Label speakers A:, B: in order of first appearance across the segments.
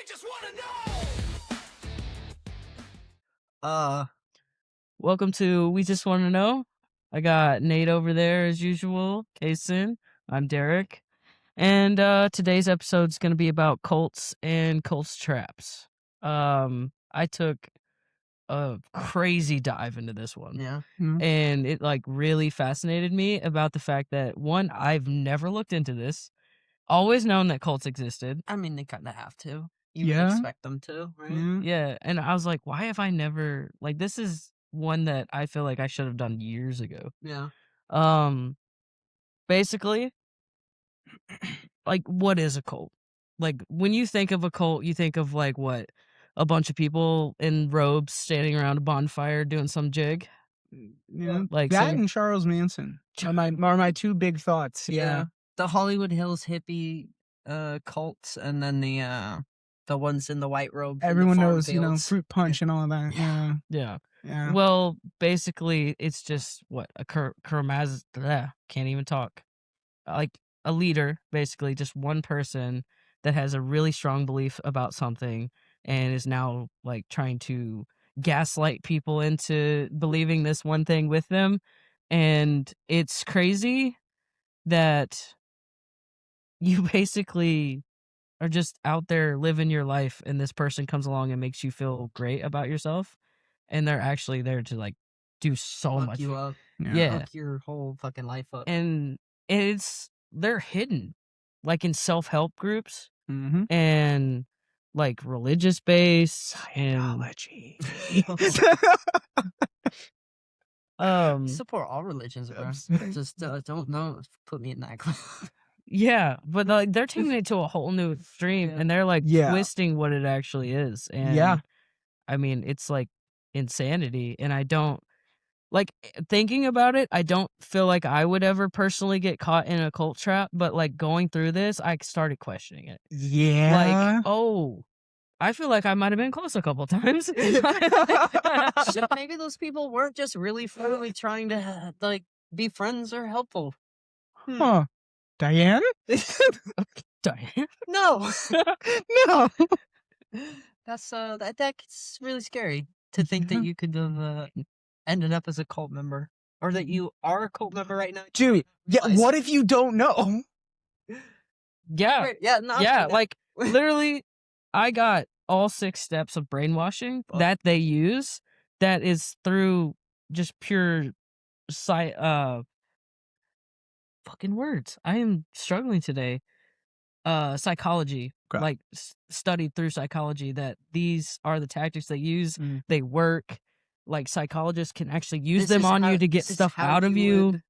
A: just want to know.
B: Welcome to We Just Want to Know. I got Nate over there as usual. Kason. I'm Derek. And today's episode is going to be about cults and cults traps. I took a crazy dive into this one.
C: Yeah.
B: And it like really fascinated me about the fact that one, I've never looked into this. Always known that cults existed.
C: I mean, they kind of have to. You
D: Yeah.
C: would expect them to, right?
B: Yeah, and I was like, why have I never like this is one that I feel like I should have done years ago.
C: Yeah.
B: Basically, like what is a cult? Like when you think of a cult, you think of like what? A bunch of people in robes standing around a bonfire doing some jig.
D: Yeah,
B: Like
D: that
B: some-
D: and Charles Manson are my two big thoughts. Yeah.
C: The Hollywood Hills hippie cults, and then the ones in the white robes. in the
D: Everyone
C: farm
D: knows,
C: fields.
D: fruit punch and all that. Yeah.
B: Yeah.
D: Yeah.
B: Well, basically, it's just what a can't even talk. Like a leader, basically, just one person that has a really strong belief about something and is now like trying to gaslight people into believing this one thing with them. And it's crazy that you basically are just out there living your life and this person comes along and makes you feel great about yourself. And they're actually there to like do so
C: Fuck
B: much.
C: you up.
B: Yeah.
C: Fuck your whole fucking life up.
B: And they're hidden like in self-help groups
D: Mm-hmm.
B: and like religious base
D: Ideology.
C: Support all religions, bro. Just don't put me in that class.
B: yeah, but like they're taking it to a whole new extreme
C: Yeah.
B: and they're like
D: Yeah.
B: twisting what it actually is. And
D: Yeah.
B: I mean, it's like insanity. And I don't like thinking about it. I don't feel like I would ever personally get caught in a cult trap, but like going through this, I started questioning it.
D: Yeah.
B: Like, oh, I feel like I might have been close a couple times.
C: So maybe those people weren't just really fully trying to like be friends or helpful.
D: Huh. Diane?
B: Diane?
C: No.
D: No.
C: That's really scary to think that you could have ended up as a cult member, or that you are a cult member right now.
D: Dude, yeah,
C: Realize.
D: what if you don't know?
B: Yeah.
C: Right, yeah, no,
B: Yeah, like literally I got all 6 steps of brainwashing that they use that is through just pure fucking words. I am struggling today. Psychology,
D: Okay.
B: like studied through psychology that these are the tactics they use.
D: Mm.
B: They work. Like psychologists can actually use
C: This
B: them
C: is
B: on
C: how-
B: you to get
C: this is
B: stuff
C: how
B: out of you.
C: would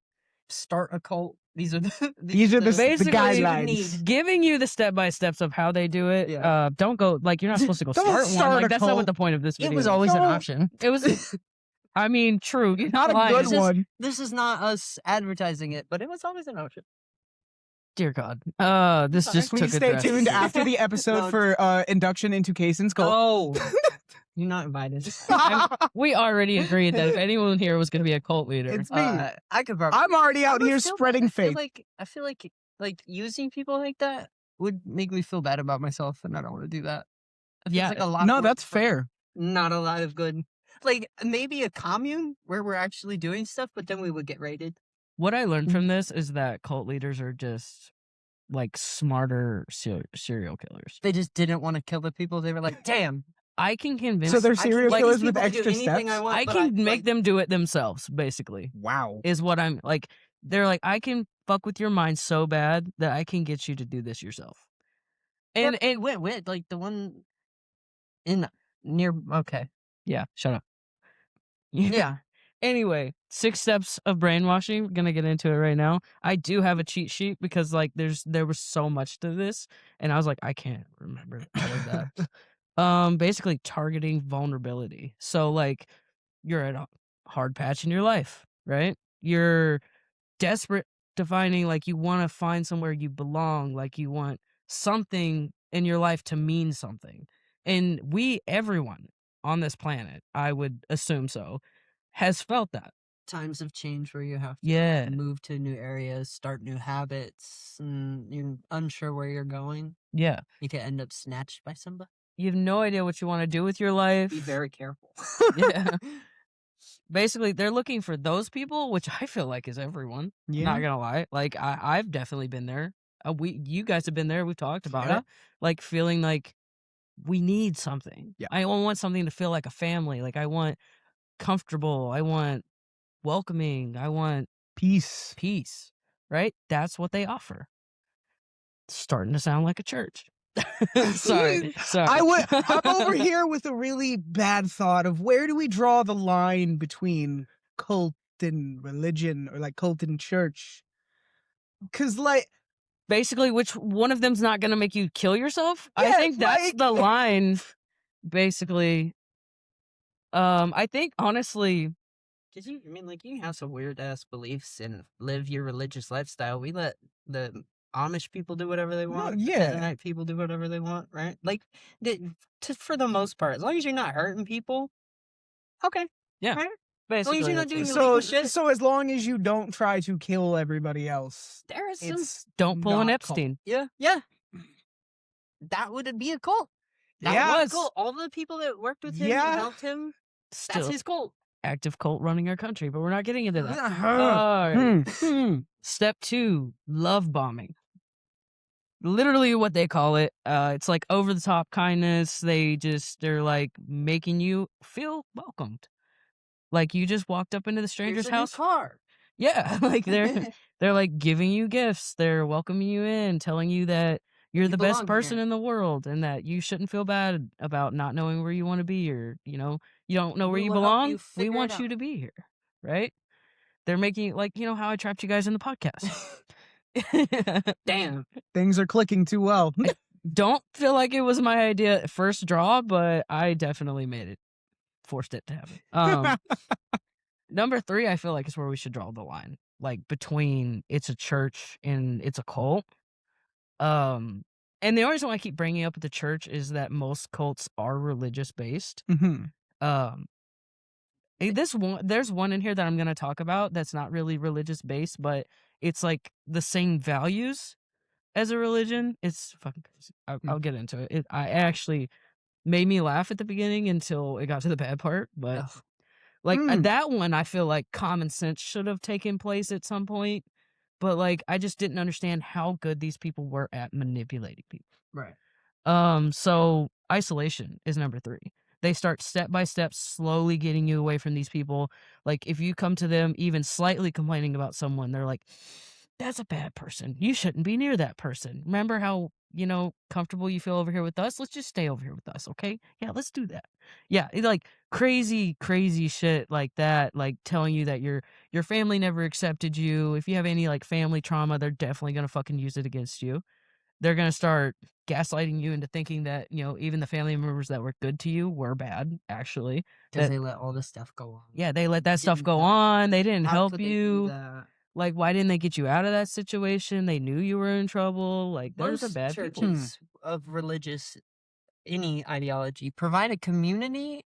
C: start a cult. These are the
B: Basically,
D: guidelines.
B: giving you the step-by-steps of how they do it.
C: Yeah.
B: Don't go like you're not supposed to go
D: Don't
B: start
D: start
B: one.
D: a
B: Like that's not what
D: cult.
B: the point of this video
C: It was
B: is.
C: always an
D: Don't-
C: option.
B: It was. I mean, true. You're
D: Not a
B: lying.
D: good
C: This is-
D: one.
C: This is not us advertising it, but it was always an option.
B: Dear God. This
C: Sorry.
B: just
D: Please
B: took a
D: stay
B: drastic-
D: tuned after the episode
C: No.
D: for induction into Kason's cult.
C: Oh, you're not invited.
B: We already agreed that if anyone here was going to be a cult leader,
D: It's me.
C: I could probably.
D: I'm already out
C: I would
D: here
C: feel
D: spreading
C: bad.
D: faith.
C: I feel like using people like that would make me feel bad about myself, and I don't want to do that. It feels
B: Yeah,
C: like a lot.
D: No,
C: of work
D: that's
C: for
D: fair.
C: Not a lot of good. Like maybe a commune where we're actually doing stuff, but then we would get raided.
B: what I learned from this is that cult leaders are just like smarter serial killers.
C: They just didn't want to kill the people. They were like, "Damn,
B: I can convince.
D: So they're
C: I can
D: serial
C: get
D: killers
C: these
D: with
C: people to do
D: extra
C: anything
D: steps?
C: I want,
B: I
C: but
B: can make
C: like,
B: them do it themselves. Basically,
D: Wow.
B: is what I'm like. They're like, I can fuck with your mind so bad that I can get you to do this yourself. And
C: it went with like the one in near. Okay,
B: yeah, shut up.
C: yeah.
B: Anyway, 6 steps of brainwashing. We're gonna get into it right now. I do have a cheat sheet because like there was so much to this, and I was like, I can't remember all of that. Basically targeting vulnerability. So like you're at a hard patch in your life, right? You're desperate to finding like you want to find somewhere you belong, like you want something in your life to mean something. And everyone on this planet, I would assume so, has felt that.
C: Times of change where you have to
B: Yeah.
C: move to new areas, start new habits, and you're unsure where you're going.
B: Yeah.
C: You could end up snatched by somebody.
B: You have no idea what you want to do with your life.
C: Be very careful.
B: Yeah. Basically, they're looking for those people, which I feel like is everyone. I'm
D: Yeah.
B: not gonna lie. Like I've definitely been there. You guys have been there. We've talked about
D: Yeah.
B: it. Like feeling like we need something.
D: Yeah.
B: I want something to feel like a family. Like I want comfortable. I want welcoming. I want
D: Peace.
B: peace. Right? That's what they offer. Starting to sound like a church. Sorry.
D: I'm over here with a really bad thought of where do we draw the line between cult and religion, or like cult and church? Because like,
B: Basically, which one of them's not gonna make you kill yourself? I
D: Yeah,
B: think that's
D: like-
B: the line. Basically, I think honestly,
C: Cause you, I mean, like you have some weird ass beliefs and live your religious lifestyle. We let the Amish people do whatever they want. The
D: yeah.
C: Mennonite people do whatever they want, right? Like, for the most part, as long as you're not hurting people, okay.
B: Yeah.
C: Right?
B: basically,
C: you're not
B: that's
C: doing
B: it.
C: your
D: So,
C: illegal shit.
D: so as long as you don't try to kill everybody else,
C: There is some.
D: it's
B: Don't pull an
D: not cult.
B: Epstein.
C: Yeah. That would be a cult. That
D: Yeah.
C: would be a
B: Was.
C: cult. All the people that worked with him
D: Yeah.
C: and helped him, that's
B: Still
C: his cult.
B: active cult running our country, but we're not getting into that.
D: Uh-huh.
B: Alright.
D: Hmm.
B: Step 2, love bombing. Literally what they call it. It's like over the top kindness. They're like making you feel welcomed. Like you just walked up into the stranger's
C: Here's a new
B: house.
C: car.
B: Yeah, like they're like giving you gifts. They're welcoming you in, telling you that you're
C: You
B: the best
C: belong
B: person
C: here.
B: in the world and that you shouldn't feel bad about not knowing where you want to be, or you don't know where
C: We
B: you
C: will help
B: belong.
C: you
B: We
C: figure it
B: want you
C: out.
B: to be here, right? They're making like how I trapped you guys in the podcast.
C: Damn.
D: Things are clicking too well.
B: Don't feel like it was my idea at first draw, but I definitely forced it to happen. Number 3, I feel like is where we should draw the line, like between it's a church and it's a cult. And the only reason why I keep bringing up the church is that most cults are religious based.
D: Mhm.
B: There's one in here that I'm gonna talk about that's not really religious based, but it's like the same values as a religion. It's fucking crazy. I'll get into it. It actually made me laugh at the beginning until it got to the bad part, but.
C: Ugh.
B: Like
D: Mm.
B: that one, I feel like common sense should have taken place at some point, but like I just didn't understand how good these people were at manipulating people.
C: Right.
B: So isolation is number 3. They start step by step, slowly getting you away from these people. Like if you come to them even slightly complaining about someone, they're like, "That's a bad person. You shouldn't be near that person. Remember how comfortable you feel over here with us? Let's just stay over here with us, okay? Yeah, let's do that." Yeah, it's like crazy shit like that, like telling you that your family never accepted you. If you have any like family trauma, they're definitely gonna fucking use it against you. They're gonna start gaslighting you into thinking that even the family members that were good to you were bad. Actually,
C: Because
B: that
C: they let all this stuff go on.
B: yeah, they let that stuff
C: Didn't
B: go
C: help.
B: on. They didn't
C: How
B: help
C: could they do
B: you.
C: that?
B: Like, why didn't they get you out of that situation? They knew you were in trouble. Like, those are
C: Most
B: bad people.
C: churches of religious, any ideology, provide a community,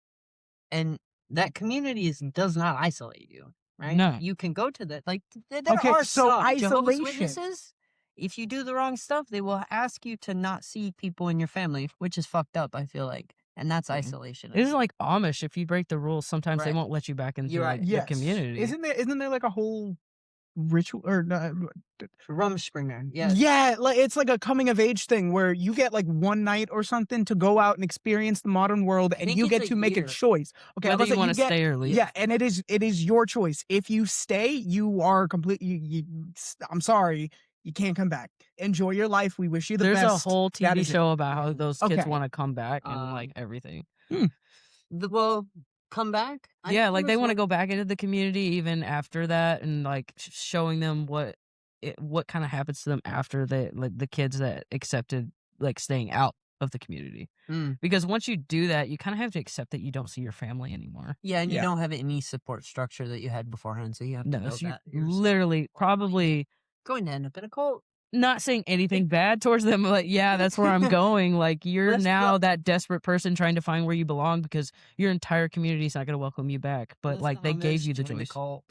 C: and that community does not isolate you, right?
B: No.
C: You can go to that. Like, there
D: Okay,
C: are
D: so
C: some Jehovah's
D: isolation.
C: Witnesses. If you do the wrong stuff, they will ask you to not see people in your family, which is fucked up, I feel like. And that's isolation.
B: It isn't like Amish. If you break the rules, sometimes they
C: Right.
B: won't let you back into
C: You're
B: like
C: right.
B: the community.
D: Isn't there like a whole ritual or
C: Rumspringer. Yeah.
D: yeah, like it's like a coming of age thing where you get like one night or something to go out and experience the modern world, and
C: think
D: you
C: it's
D: get
C: a
D: to make a
C: year.
D: choice. Okay,
B: Whether
D: let's
B: you
D: say
B: want to
D: get-
B: stay or leave.
D: Yeah, and it is your choice. If you stay, you are completely. I'm sorry, you can't come back. Enjoy your life. We wish you the
B: There's
D: best.
B: a whole
D: That
B: TV
D: is it.
B: show about how those kids
D: Okay.
B: want to come back and
C: Um,
B: like everything.
C: Well, come back.
B: Yeah, like they want to go back into the community even after that, and like showing them what kind of happens to them after the kids that accepted like staying out of the community.
C: Mm.
B: Because once you do that, you kind of have to accept that you don't see your family anymore.
C: Yeah, and you
D: Yeah.
C: don't have any support structure that you had beforehand, so you have to
B: No,
C: know
B: so
C: that.
B: you're
C: You're
B: literally probably
C: going to end up in a cult.
B: not saying anything bad towards them, but yeah, that's where I'm going. Like you're
C: Let's
B: now
C: go.
B: that desperate person trying to find where you belong because your entire community is not going to welcome you back. But
C: Let's
B: like they
C: Amish
B: gave you the
C: join
B: choice.
C: cult.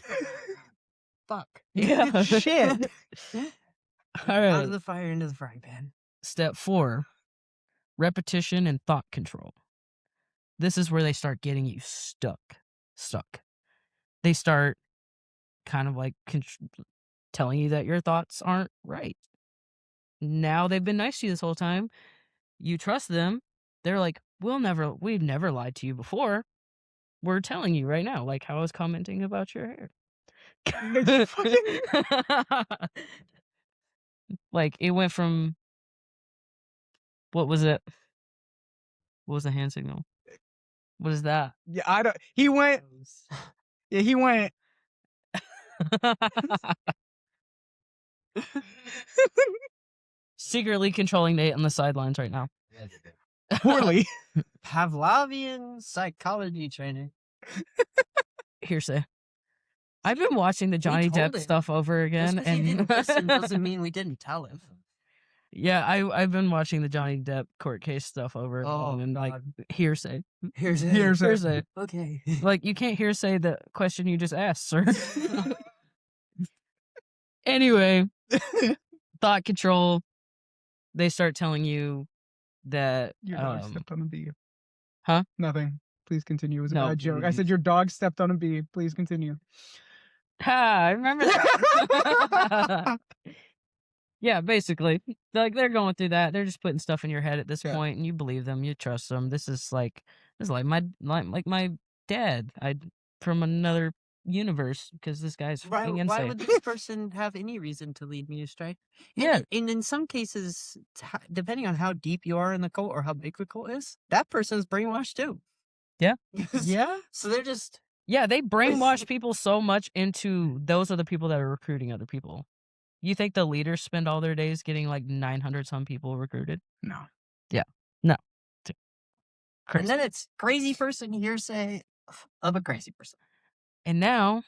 C: Fuck.
B: Yeah.
D: Shit.
B: All
C: Out
B: right.
C: of the fire into the frying pan.
B: Step 4. repetition, and thought control. This is where they start getting you stuck. They start kind of like telling you that your thoughts aren't right. Now they've been nice to you this whole time. You trust them. They're like, we've never lied to you before. We're telling you right now, like how I was commenting about your hair. Like it went from, what was it? What was the hand signal? What is that?
D: Yeah, I don't. He went. Yeah, he went.
B: Secretly controlling Nate on the sidelines right now.
D: Poorly.
C: Pavlovian psychology training.
B: Hearsay. I've been watching the Johnny
C: told
B: Depp
C: him.
B: stuff over again,
C: Just 'cause he
B: and
C: didn't listen doesn't mean we didn't tell him.
B: yeah, I've been watching the Johnny Depp court case stuff over
C: Oh,
B: and like
C: God.
B: hearsay.
C: Here's
B: Hearsay.
C: Okay.
B: Like you can't hearsay the question you just asked, sir. Anyway, thought control. They start telling you that
D: Your dog stepped on a bee.
B: Huh?
D: Nothing. Please continue. It was a
B: No.
D: bad joke. I said your dog stepped on a bee. Please continue.
B: I remember that. Yeah, basically, like they're going through that. They're just putting stuff in your head at this
D: Yeah.
B: point, and you believe them. You trust them. This is like my dad. From another universe because this guy's fucking
C: Why
B: insane.
C: would this person have any reason to lead me astray?
B: Yeah.
C: And in some cases, depending on how deep you are in the cult or how big the cult is, that person's brainwashed too.
B: Yeah.
D: Yeah.
C: So they're just
B: Yeah, they brainwash people so much into those are the people that are recruiting other people. You think the leaders spend all their days getting like 900 some people recruited?
D: No.
B: No.
C: and
B: Crazy.
C: then it's crazy person hearsay of a crazy person.
B: And now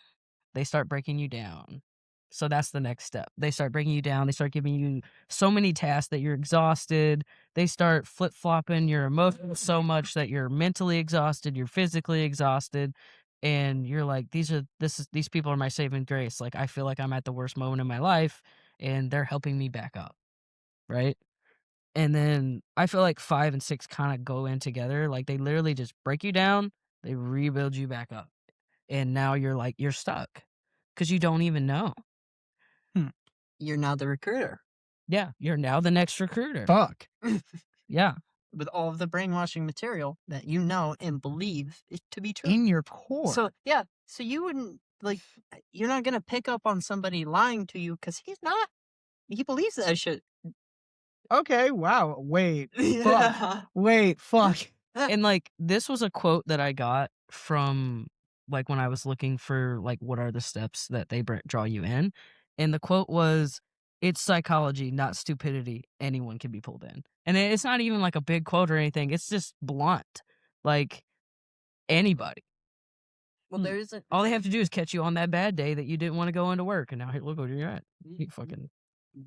B: they start breaking you down. So that's the next step. They start breaking you down. They start giving you so many tasks that you're exhausted. They start flip-flopping your emotions so much that you're mentally exhausted, you're physically exhausted, and you're like, these people are my saving grace. Like I feel like I'm at the worst moment in my life and they're helping me back up. Right? And then I feel like 5 and 6 kind of go in together. Like they literally just break you down, they rebuild you back up. And now you're stuck because you don't even know.
C: You're now the recruiter
B: Yeah, you're now the next recruiter.
D: Fuck.
B: Yeah,
C: with all of the brainwashing material that you know and believe it to be true.
D: In your core.
C: So yeah, so you wouldn't you're not gonna pick up on somebody lying to you because he's not. He believes that shit.
D: Okay. Wow. Wait.
C: Yeah.
D: Wait. Fuck.
B: and like this was a quote that I got from like when I was looking for like what are the steps that they draw you in, and the quote was, "It's psychology, not stupidity. Anyone can be pulled in." And it's not even like a big quote or anything. It's just blunt, like anybody.
C: Well, there isn't.
B: All they have to do is catch you on that bad day that you didn't want to go into work, and now hey, look where you're at. You fucking.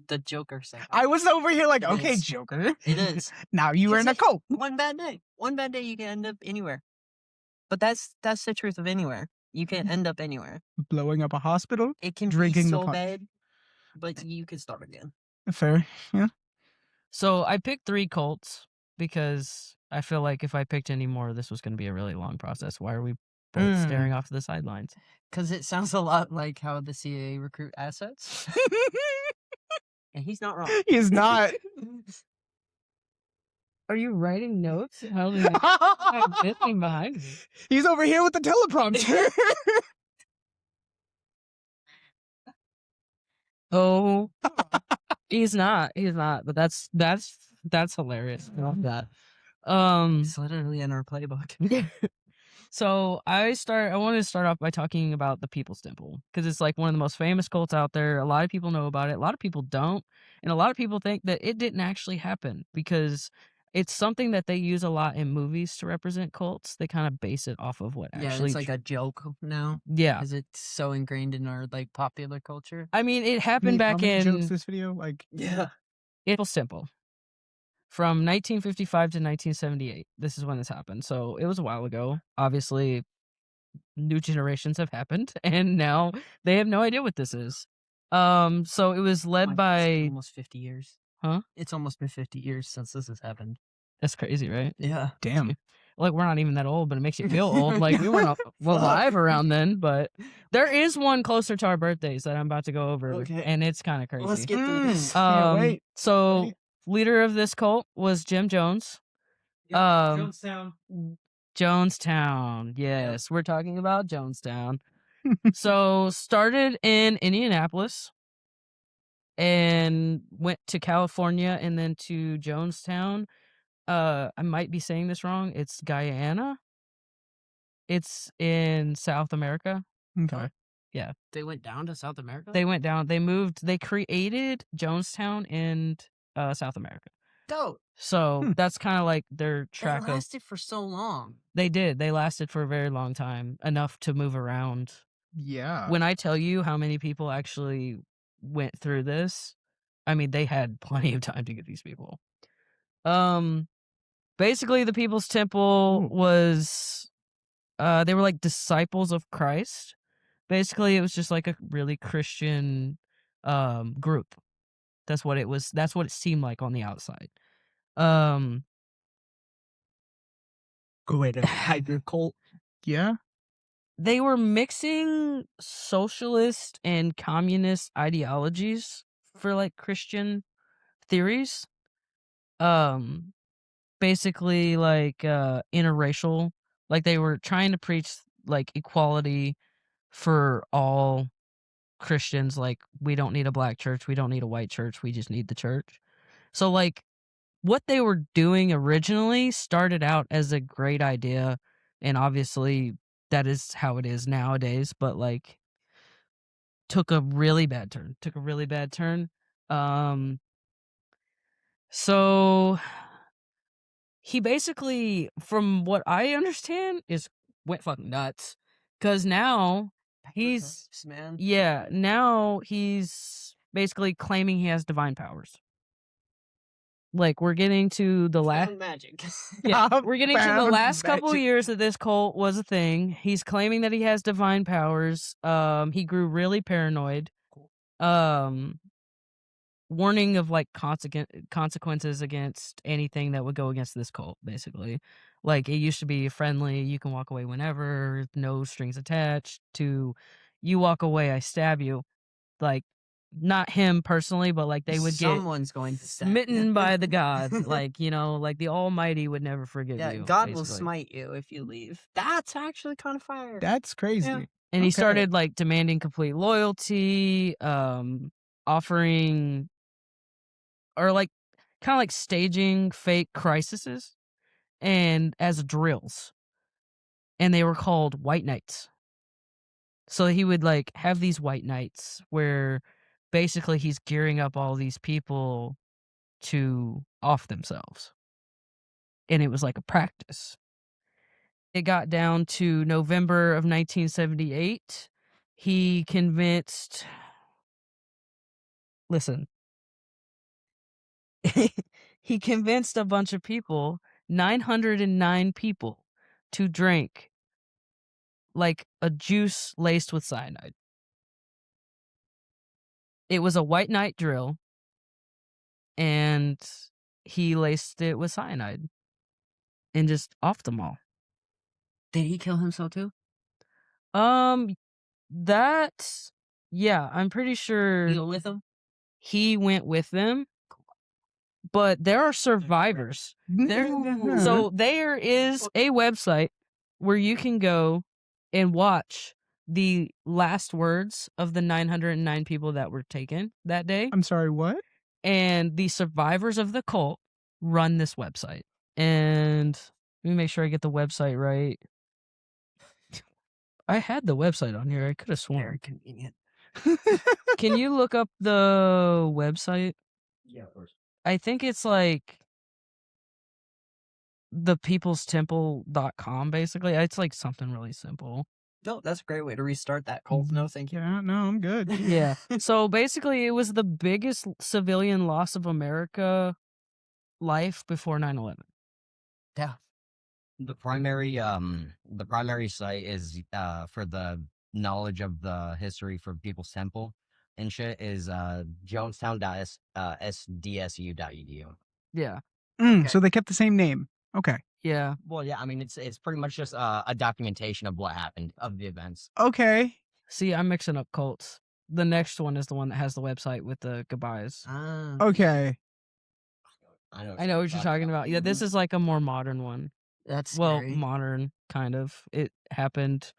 C: The Joker psychology.
D: I was over here like,
C: It
D: okay,
C: is.
D: Joker.
C: It is.
D: Now you were in a cult.
C: One bad day you can end up anywhere. But that's the truth of anywhere. You can end up anywhere.
D: Blowing up a hospital.
C: It can
D: Drinking
C: be
D: the
C: so
D: punch.
C: bad, but you can start again.
D: Fair. Yeah.
B: So I picked 3 cults because I feel like if I picked any more, this was going to be a really long process. Why are we both staring off to the sidelines?
C: Because it sounds a lot like how the CIA recruit assets. And he's not wrong.
D: He's not.
B: Are you writing notes? How did I'm missing behind me?
D: He's over here with the teleprompter.
B: Oh, he's not. But that's hilarious. I love that.
C: It's literally in our playbook.
B: So I wanted to start off by talking about the People's Temple because it's like one of the most famous cults out there. A lot of people know about it. A lot of people don't, and a lot of people think that it didn't actually happen because it's something that they use a lot in movies to represent cults. They kind of base it off of what
C: Yeah,
B: actually.
C: it's like a joke now.
B: Yeah,
C: Because it's so ingrained in our like popular culture.
B: I mean, it happened
D: How
B: back
D: many jokes
B: in.
D: this video? Like,
C: Yeah.
B: People's Temple. From 1955 to 1978. This is when this happened. So it was a while ago. Obviously, new generations have happened, and now they have no idea what this is. So it was led
C: It's
B: by
C: almost 50 years.
B: Huh?
C: It's almost been 50 years since this has happened.
B: That's crazy, right?
C: Yeah.
D: Damn.
B: Like, we're not even that old, but it makes you feel old. Like, we weren't alive around then, but there is one closer to our birthdays that I'm about to go over,
C: Okay.
B: and it's kind of crazy.
C: Let's get through this.
D: Can't wait.
B: So,
D: Ready?
B: leader of this cult was Jim Jones.
C: Jonestown.
B: Jonestown. Yes, we're talking about Jonestown. So, started in Indianapolis and went to California and then to Jonestown. I might be saying this wrong. It's Guyana. It's in South America.
D: Okay.
C: They went down to South America?
B: They went down. They moved. They created Jonestown in South America.
C: Dope.
B: So that's kind of like their
C: That
B: track of.
C: lasted for so long.
B: They did. They lasted for a very long time, enough to move around.
D: Yeah.
B: When I tell you how many people actually went through this, I mean they had plenty of time to get these people. Basically the People's Temple
D: Ooh.
B: was they were like disciples of Christ. Basically it was just like a really Christian group. That's what it was. That's what it seemed like on the outside.
C: Good way to hide your cult.
D: Yeah.
B: They were mixing socialist and communist ideologies for like Christian theories. Basically like interracial. Like they were trying to preach like equality for all Christians. Like we don't need a black church, we don't need a white church, we just need the church. So like what they were doing originally started out as a great idea, and obviously that is how it is nowadays, but like took a really bad turn. So he basically, from what I understand, is went fucking nuts, because now he's
C: man.
B: now he's basically claiming he has divine powers. Like we're getting to the last
C: Found magic.
B: we're getting to the
D: Found
B: last couple
D: magic.
B: years that this cult was a thing. He's claiming that he has divine powers. He grew really paranoid. Warning of like consequences against anything that would go against this cult, basically. Like it used to be friendly, you can walk away whenever, no strings attached, to you walk away, I stab you. Like not him personally, but like they would get
C: Someone's going to stab
B: smitten
C: you.
B: by the God. Like, you know, like the Almighty would never forgive
C: Yeah,
B: you.
C: God will
B: basically.
C: smite you if you leave. That's actually kind of fire.
D: That's crazy.
C: Yeah.
B: And he
D: Okay.
B: started like demanding complete loyalty, offering or like kind of like staging fake crises and as drills. And they were called White Knights. So he would like have these White Knights where basically he's gearing up all these people to off themselves. And it was like a practice. It got down to November of 1978. He convinced. Listen. He convinced a bunch of people, 909 people, to drink like a juice laced with cyanide. It was a White Knight drill, and he laced it with cyanide and just offed them all.
C: Did he kill himself too?
B: That, yeah, I'm pretty sure
C: You go with him?
B: he went with them, but there are survivors. So there is a website where you can go and watch the last words of the 909 people that were taken that day.
D: I'm sorry, what?
B: And the survivors of the cult run this website. And let me make sure I get the website right. I had the website on here. I could have sworn.
C: Very convenient.
B: Can you look up the website?
C: Yeah, of course.
B: I think it's like thepeoplestemple.com, basically. It's like something really simple.
C: No, that's a great way to restart that cult. No, thank you.
D: Yeah, no, I'm good.
B: Yeah. So basically, it was the biggest civilian loss of America life before 9/11.
C: Yeah.
E: The primary site is for the knowledge of the history for People's Temple and shit is jonestown.sdsu.edu.
B: Yeah.
D: So they kept the same name. Okay.
B: Yeah.
E: Well, yeah, I mean, it's pretty much just a documentation of what happened, of the events.
D: Okay.
B: See, I'm mixing up cults. The next one is the one that has the website with the goodbyes.
C: Ah.
D: Okay.
E: I know
B: what you're talking about. Yeah, this is like a more modern one.
C: That's
B: Well,
C: scary.
B: modern kind of. It happened,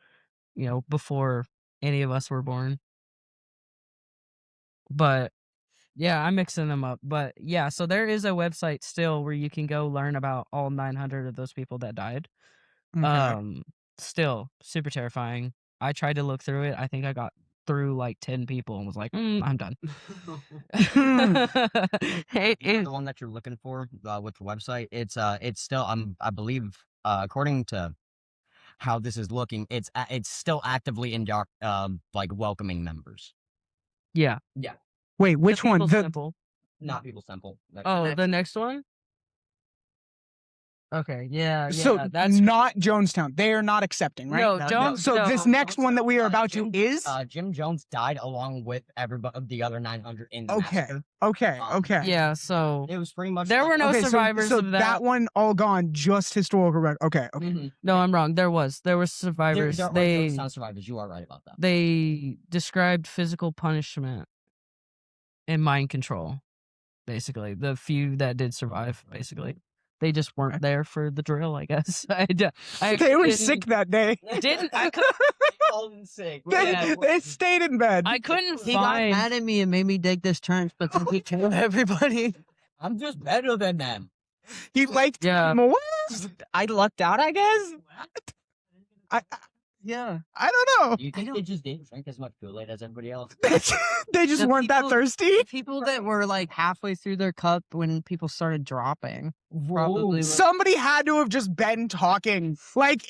B: before any of us were born. But yeah, I'm mixing them up. But yeah, so there is a website still where you can go learn about all 900 of those people that died.
D: Okay.
B: Still super terrifying. I tried to look through it. I think I got through like 10 people and was like, I'm done.
E: The one that you're looking for with the website, it's still I believe according to how this is looking, it's still actively in like welcoming members.
B: Yeah.
D: Wait, which one?
B: People's
D: The
B: Temple.
E: Not People's Temple.
B: Oh, the next one? Okay, yeah,
D: so
B: that's
D: not Jonestown. They are not accepting, right?
B: no,
C: No,
B: Jones.
D: So
B: no.
D: this next one that we are about to is
E: Jim Jones died along with everybody, the other 900 in the
D: okay.
E: massacre.
D: Okay.
B: Yeah, so
E: It was pretty much
B: there were no
D: Okay,
B: survivors
D: so
B: of
D: that one all gone. Just historical record. Okay.
E: Mhm.
B: No, I'm wrong. There were survivors.
E: There are
B: they
E: Jonestown survivors. You are right about that.
B: they described physical punishment and mind control. Basically, the few that did survive. Basically, they just weren't there for the drill. I guess. I
D: They were
B: didn't-
D: sick that day.
B: Didn't I?
E: Called in sick.
D: They stayed in bed.
B: I couldn't
C: He got
B: find.
C: mad at me and made me dig this trench, but then he killed everybody.
E: I'm just better than them.
D: He liked
B: Yeah.
D: more.
C: I lucked out, I guess.
D: I
C: Yeah.
D: I don't know.
E: Do you think they just didn't drink as much Kool-Aid as everybody else?
D: They just
C: The
D: weren't that
C: people-
D: thirsty.
C: People that were like halfway through their cup when people started dropping. Probably were-
D: Somebody had to have just been talking. Like,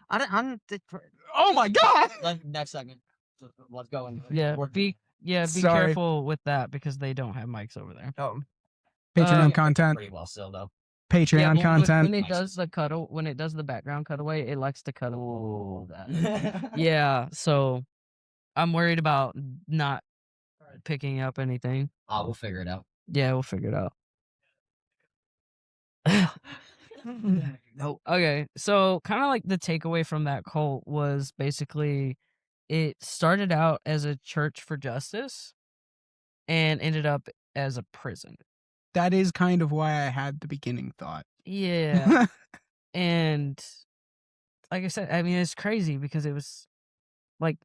C: I'm
D: oh my god.
E: Next segment. Let's go and
B: Yeah,
E: work-
B: be
D: Sorry.
B: careful with that because they don't have mics over there.
C: oh.
D: Patreon content.
E: pretty well still though.
D: Patreon
B: Yeah, well,
D: content.
B: when it does when it does the background cutaway, it likes to cut all that.
E: Yeah.
B: Yeah, so I'm worried about not picking up anything.
E: We'll figure it out.
B: Yeah, we'll figure it out.
C: Nope.
B: Okay, so kind of like the takeaway from that cult was basically it started out as a church for justice and ended up as a prison.
D: That is kind of why I had the beginning thought.
B: Yeah. And like I said, I mean, it's crazy because it was like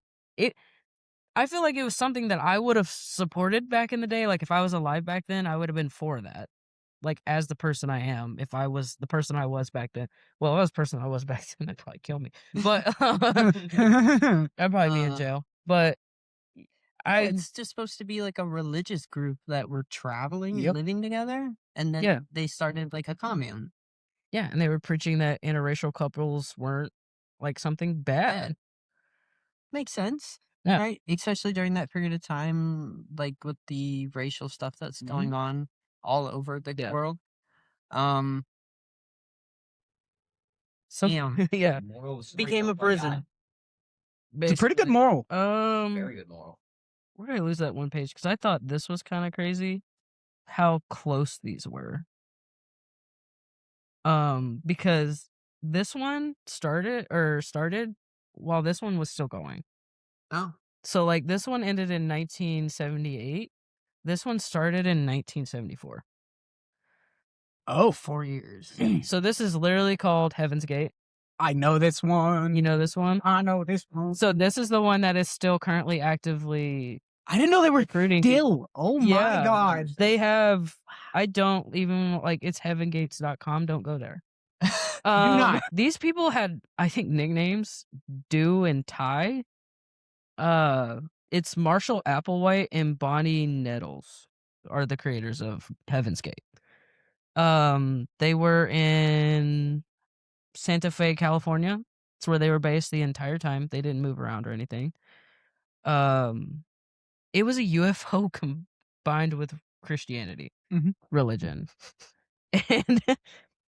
B: I feel like it was something that I would have supported back in the day. Like if I was alive back then, I would have been for that. Like as the person I am, if I was the person I was back then. Well, if I was the person I was back then, they'd probably kill me. But I'd probably be in jail. But
C: It's just supposed to be like a religious group that were traveling,
D: Yep.
C: living together, and then
B: Yeah.
C: they started like a commune.
B: yeah, and they were preaching that interracial couples weren't like something bad.
C: Makes sense.
B: Yeah.
C: Right? Especially during that period of time, like with the racial stuff that's going on all over the
B: Yeah.
C: world.
B: So
C: Damn.
B: yeah,
E: Morals
C: Became a prison.
D: It's a pretty good
B: basically.
D: moral.
E: Very good moral.
B: Where did I lose that one page? Because I thought this was kind of crazy, how close these were. Because this one started while this one was still going.
C: Oh.
B: So like this one ended in 1978. This one started in 1974.
D: Oh,
C: 4 years.
B: So this is literally called Heaven's Gate.
D: I know this one.
B: You know this one?
D: I know this one.
B: So this is the one that is still currently actively
D: I didn't know they were
B: recruiting.
D: still. Oh my
B: Yeah.
D: god.
B: They have, I don't even, like, it's heavengates.com. Don't go there.
D: not.
B: These people had, I think, nicknames, Do and Ty. It's Marshall Applewhite and Bonnie Nettles are the creators of Heaven's Gate. They were in Santa Fe, California. It's where they were based the entire time. They didn't move around or anything. It was a UFO combined with Christianity,
D: Mhm.
B: religion. And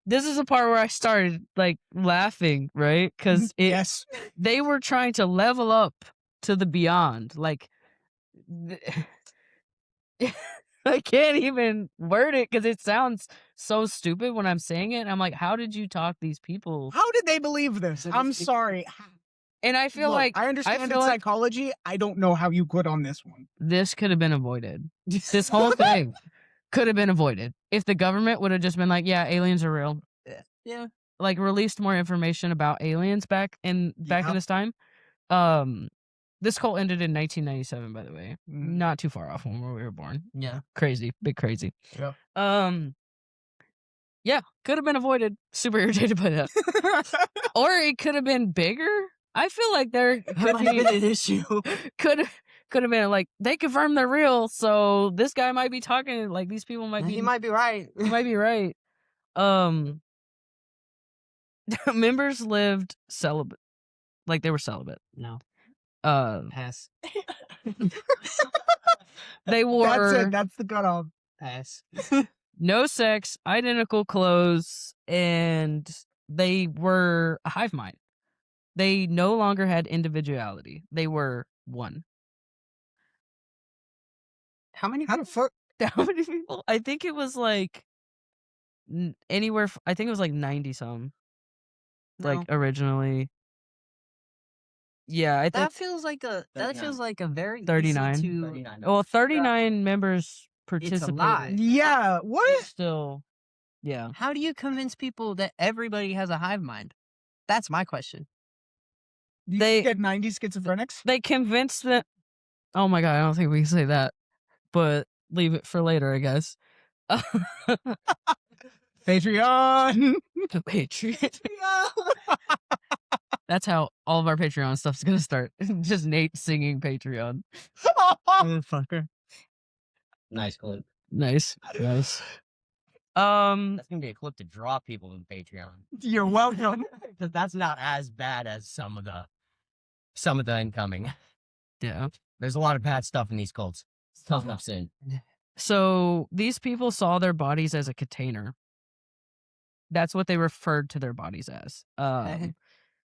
B: this is the part where I started like laughing, right? Because
D: Yes.
B: they were trying to level up to the beyond. Like, I can't even word it because it sounds so stupid when I'm saying it. I'm like, how did you talk these people?
D: How did they believe this?
C: So
D: I'm
C: this-
D: sorry.
B: And I feel
D: Look,
B: like
D: I understand
B: feel
D: it's
B: like
D: psychology. I don't know how you could on this one.
B: this could have been avoided. This whole thing could have been avoided if the government would have just been like, yeah, aliens are real.
C: Yeah.
B: Like released more information about aliens back in
D: Yep.
B: this time. This cult ended in 1997, by the way. Not too far off from where we were born.
C: Yeah.
B: Crazy, big crazy.
D: Yep.
B: Yeah, could have been avoided. Super irritated by that. Or it could have been bigger. I feel like there
C: That
B: could
C: might have
B: be
C: been an issue.
B: could have been like they confirmed they're real, so this guy might be talking like these people might be
C: He might be right.
B: he might be right. Members lived celibate, like they were celibate.
C: No. Pass.
B: They wore
D: That's it. That's the cutoff.
C: Pass.
B: no sex, identical clothes, and they were a hive mind. They no longer had individuality. They were one.
C: How many?
D: How the fuck?
B: How many people? I think it was like anywhere. I think it was like 90 some. Like originally. Yeah, I think
C: That feels like a
E: 39.
C: very easy
B: 39.
C: to.
E: 39.
B: well 39 members
C: It's a
B: participated.
C: lie.
D: Yeah. What?
B: Still, yeah.
C: How do you convince people that everybody has a hive mind? That's my question.
D: You
B: They-
D: get 90 schizophrenics?
B: They convinced that. Oh my god, I don't think we can say that, but leave it for later, I guess.
D: Patreon.
B: Patreon. That's how all of our Patreon stuff's gonna start. Just Nate singing Patreon.
C: Motherfucker.
E: Nice clip.
B: Nice. Yes.
E: That's gonna be a clip to draw people to Patreon.
D: You're welcome.
E: Because that's not as bad as some of the incoming.
B: Yeah.
E: There's a lot of bad stuff in these cults. Tough enough sin.
B: So these people saw their bodies as a container. That's what they referred to their bodies as.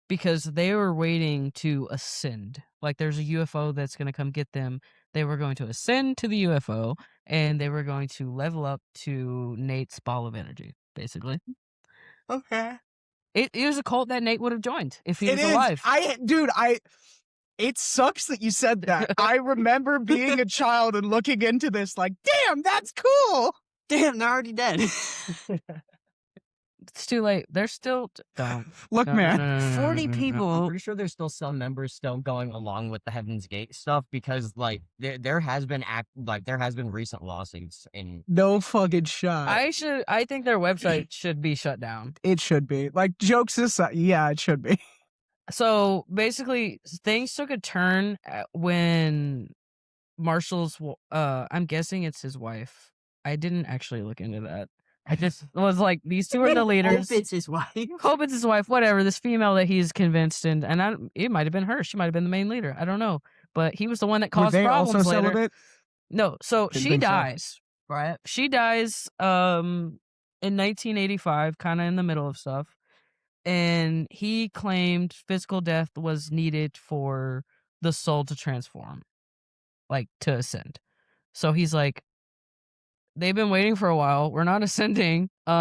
B: Because they were waiting to ascend. Like there's a UFO that's going to come get them. They were going to ascend to the UFO and they were going to level up to Nate's ball of energy, basically.
D: Okay.
B: It was a cult that Nate would have joined if he
D: It
B: was
D: is.
B: alive.
D: It sucks that you said that. I remember being a child and looking into this like, damn, that's cool.
C: Damn, they're already dead.
B: It's too late. They're still. Don't.
D: Look,
B: No,
D: man.
B: no, no, no, no,
C: 40
B: no, no, no.
E: I'm
C: people.
E: pretty sure there's still some members still going along with the Heaven's Gate stuff because like there has been recent lawsuits in
D: No fucking shot.
B: I think their website should be shut down.
D: It should be. Like, jokes aside, yeah, it should be.
B: So basically, things took a turn when Marshall's. I'm guessing it's his wife. I didn't actually look into that. I just was like, these two are the leaders.
C: Hope it's his wife.
B: Hope it's his wife. Whatever. This female that he's convinced, and it might have been her. She might have been the main leader. I don't know. But he was the one that
D: Were
B: caused
D: they
B: problems
D: also
B: later.
D: celibate?
B: No. So
D: Didn't
B: she
D: think so.
B: dies.
C: Right?
B: She dies. In 1985, kind of in the middle of stuff. And he claimed physical death was needed for the soul to transform, like to ascend. So he's like, they've been waiting for a while. We're not ascending. You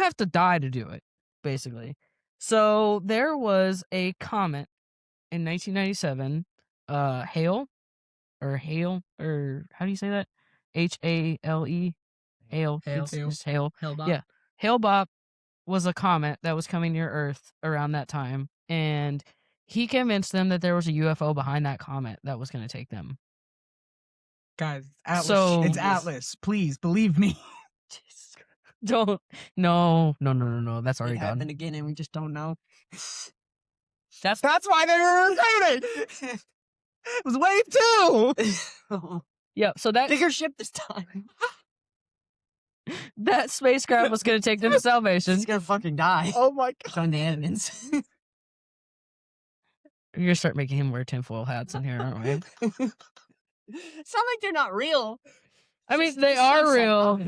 B: have to die to do it, basically. So there was a comet in 1997, Hale, or how do you say that? Hale, Hale,
C: Hale.
B: it's Hale.
C: Hellbop.
B: Yeah. Hale-Bopp was a comet that was coming near Earth around that time, and he convinced them that there was a UFO behind that comet that was going to take them.
D: Guys, Atlas.
B: So-
D: It's Atlas. Please, believe me.
B: Don't. No. That's
C: It
B: already gone.
C: happened again and we just don't know.
B: That's
D: That's why they were recruited. It was wave 2.
B: yeah. So that
C: Bigger ship this time.
B: that spacecraft was going to take them to salvation.
C: She's gonna fucking die.
D: Oh my god.
C: Join the evidence.
B: You're gonna start making him wear tinfoil hats in here, aren't we?
C: It's not like they're not real.
B: I mean, they are real.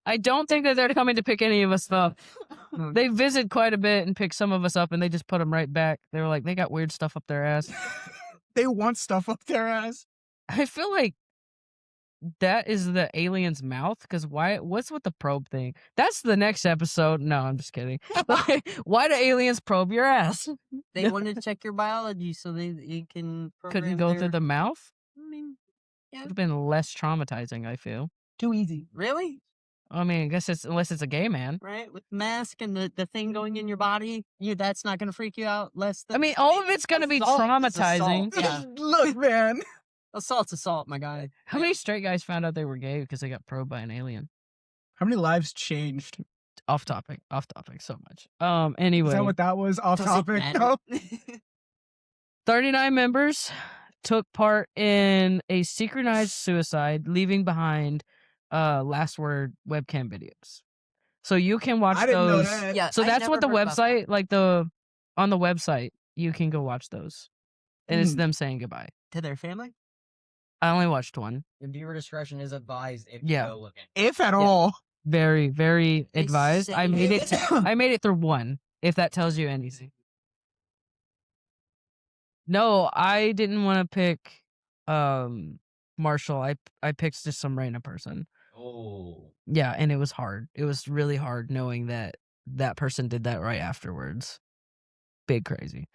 B: I don't think that they're coming to pick any of us up. They visit quite a bit and pick some of us up, and they just put them right back. They were like, they got weird stuff up their ass.
D: They want stuff up their ass.
B: I feel like that is the alien's mouth? Because why? What's with the probe thing? That's the next episode. No, I'm just kidding. Like, why do aliens probe your ass?
C: They wanted to check your biology so they can
B: Couldn't
C: program
B: go
C: their...
B: through the mouth.
C: I mean, yeah.
B: Would have been less traumatizing. I feel.
D: Too easy.
C: Really?
B: I mean, I guess it's unless it's a gay man.
C: Right? With the mask and the thing going in your body, that's not going to freak you out less
B: I
C: than...
B: mean, all of it's gonna be
C: Assault is
B: traumatizing.
C: assault. Yeah.
D: Look, man.
C: Assault's assault, my guy.
B: How many straight guys found out they were gay because they got probed by an alien?
D: How many lives changed?
B: Off topic so much. Anyway,
D: Is that what that was? Off
C: Does it
D: topic?
C: matter?
D: No?
B: 39 members took part in a synchronized suicide, leaving behind last word webcam videos. So you can watch
D: I didn't know
B: those.
D: that.
C: Yeah,
B: So
C: I
B: that's
C: never
B: what the
C: heard about that.
B: website, on the website, you can go watch those. And it's
D: Hmm.
B: them saying goodbye.
C: To their family?
B: I only watched one.
E: Viewer discretion is advised if
B: Yeah.
E: you go looking.
D: If at all.
B: Very, very
C: They
B: advised. I
C: say-
B: made it. I made it through one. If that tells you anything. No, I didn't want to pick Marshall. I picked just some random person.
E: Oh.
B: Yeah, and it was hard. It was really hard knowing that that person did that right afterwards. Big crazy.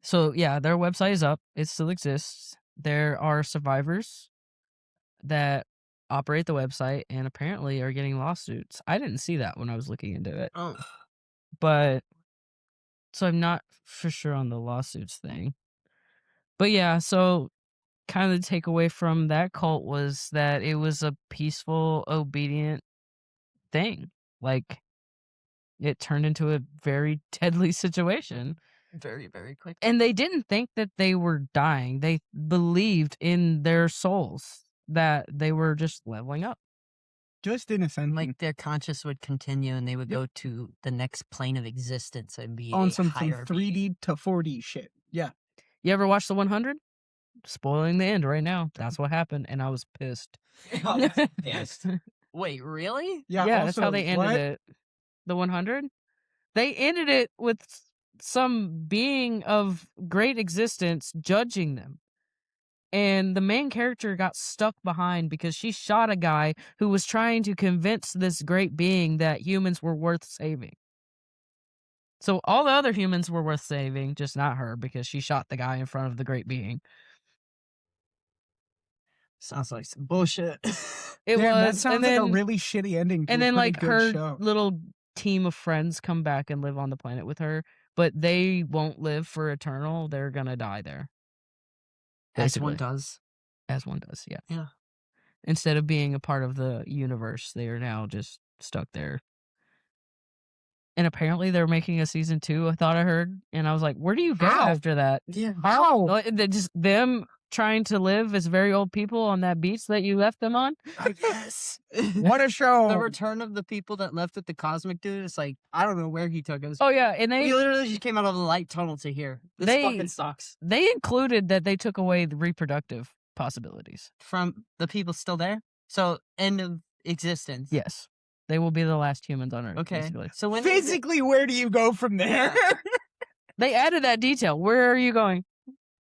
B: So yeah, their website is up. It still exists. There are survivors that operate the website and apparently are getting lawsuits. I didn't see that when I was looking into it,
C: Oh.
B: but so I'm not for sure on the lawsuits thing. But yeah, so kind of the takeaway from that cult was that it was a peaceful, obedient thing. Like it turned into a very deadly situation.
C: Very, very quick.
B: And they didn't think that they were dying. They believed in their souls that they were just leveling up.
D: Just innocent.
C: Like their conscious would continue and they would go to the next plane of existence and be
D: on
C: a
D: some
C: higher
D: 3D to 4D shit. Yeah.
B: You ever watch the 100? Spoiling the end right now. That's what happened, and I was pissed.
E: Yes.
C: Wait, really?
D: Yeah,
B: Yeah, that's how
D: also,
B: they ended
D: what?
B: it. The 100? They ended it with some being of great existence judging them. And the main character got stuck behind because she shot a guy who was trying to convince this great being that humans were worth saving. So all the other humans were worth saving, just not her, because she shot the guy in front of the great being.
C: Sounds like some bullshit.
B: It
D: Damn, that
B: was,
D: sounds
B: and
D: like
B: then,
D: a really shitty ending to
B: and
D: a
B: then
D: pretty
B: like
D: good
B: her
D: show.
B: little team of friends come back and live on the planet with her, but they won't live for eternal. They're gonna die there,
C: As one
B: basically.
C: does.
B: as one does. Yeah.
C: Yeah.
B: Instead of being a part of the universe, they are now just stuck there. And apparently they're making a season 2. I thought I heard, and I was like, "Where do you go
D: How?
B: after that?"
C: Yeah.
D: How?
B: Like, just them trying to live as very old people on that beach that you left them on.
C: Yes.
D: What a show.
C: The return of the people that left with the cosmic dude. It's like, I don't know where he took us.
B: Oh yeah, and
C: We literally just came out of the light tunnel to here. This
B: They-
C: fucking sucks.
B: they included that they took away the reproductive possibilities.
C: From the people still there? So, end of existence.
B: Yes, they will be the last humans on Earth.
C: Okay.
B: Basically.
C: So when is it-
D: Physically, where do you go from there?
B: They added that detail. Where are you going?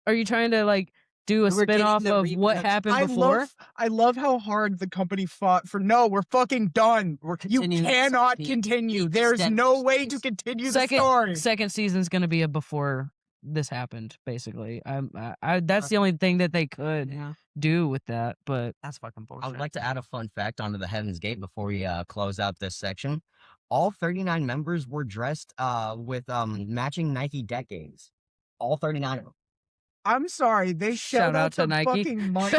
B: Are you trying to like do a
C: We're getting
B: spin-off
C: the
B: of what
C: reproduction-
B: happened before?
D: I love how hard the company fought for. No, we're fucking done.
C: We're
D: You
C: continuing
D: cannot
C: the-
D: continue.
C: the
D: There's
C: extent
D: no
C: of
D: way to
C: space.
D: continue the story.
B: Second season's gonna be a before this happened. Basically, that's the only thing that they could
C: Yeah.
B: do with that. But
C: That's fucking bullshit.
E: I would like to add a fun fact onto the Heaven's Gate before we close out this section. All 39 members were dressed with matching Nike decades. All 39 of them.
D: I'm sorry. They
B: Shout
D: shelled
B: out
D: out
B: to
D: some
B: Nike.
D: fucking money.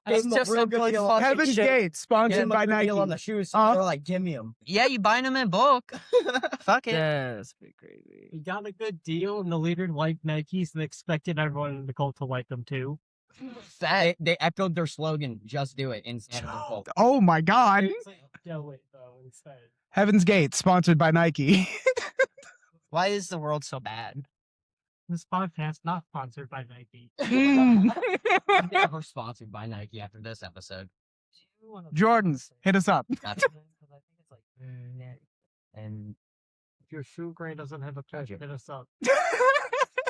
C: It's
D: Gave 'em a
C: just
D: real
C: a
D: good
C: good
D: deal.
C: fucking
D: Heaven's
C: shit.
D: Gate, sponsored by Nike.
E: on the shoes.
D: Uh,
E: They're like, give me them.
C: Yeah, you buying them in bulk. Fuck it.
B: that's pretty crazy.
F: He got a good deal, and the leader liked Nikes and expected everyone in the cult to like them too.
E: They echoed their slogan, "Just do it," instead of the cult.
D: Oh my God.
F: It's like, do it though instead.
D: Heaven's Gate, sponsored by Nike.
C: Why is the world so bad?
F: This podcast not sponsored by Nike.
E: Never sponsored by Nike after this episode.
D: Jordans, hit us up.
E: That's
F: Mm,
E: and
F: If your shoe grain doesn't have a patch, hit us up.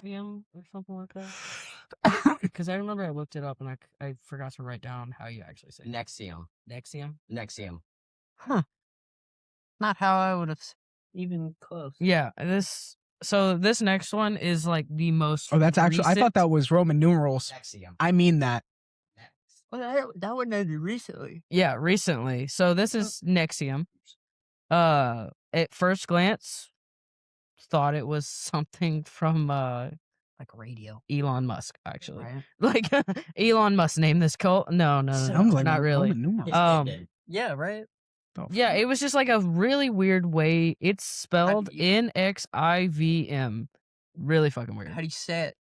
B: Nexium or something like that? Because I remember I looked it up and I forgot to write down how you actually say it.
E: Nexium.
B: Nexium?
E: Nexium.
C: Not how I would have even close.
B: Yeah, this next one is like the most
D: Oh, that's actually. I thought
B: recent-
D: that was Roman numerals.
E: Nexium.
D: I mean that.
C: Well, that one ended recently.
B: Yeah, recently. So this is Nexium. At first glance, thought it was something from
C: Like radio.
B: Elon Musk, actually.
C: Right?
B: Like Elon Musk named this cult. No,
D: Sounds like
B: not really.
D: Roman numerals.
C: Yeah, right?
B: Yeah, it was just like a really weird way. It's spelled
C: do you-
B: Nxivm. Really fucking weird.
C: How do you say it?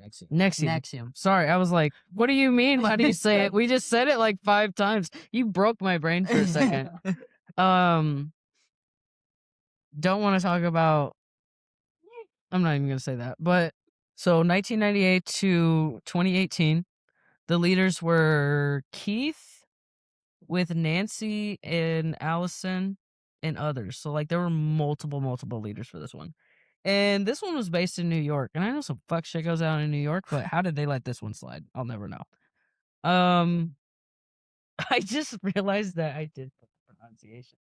E: Nexium.
B: Nexium.
C: Nexium.
B: Sorry, I was like, what do you mean? How do you say it? We just said it like 5 times. You broke my brain for a second. Don't want to talk about. I'm not even gonna say that. But so 1998 to 2018, the leaders were Keith with Nancy and Allison and others. So like there were multiple leaders for this one. And this one was based in New York. And I know some fuck shit goes out in New York, but how did they let this one slide? I'll never know. I just realized that I did put the pronunciation.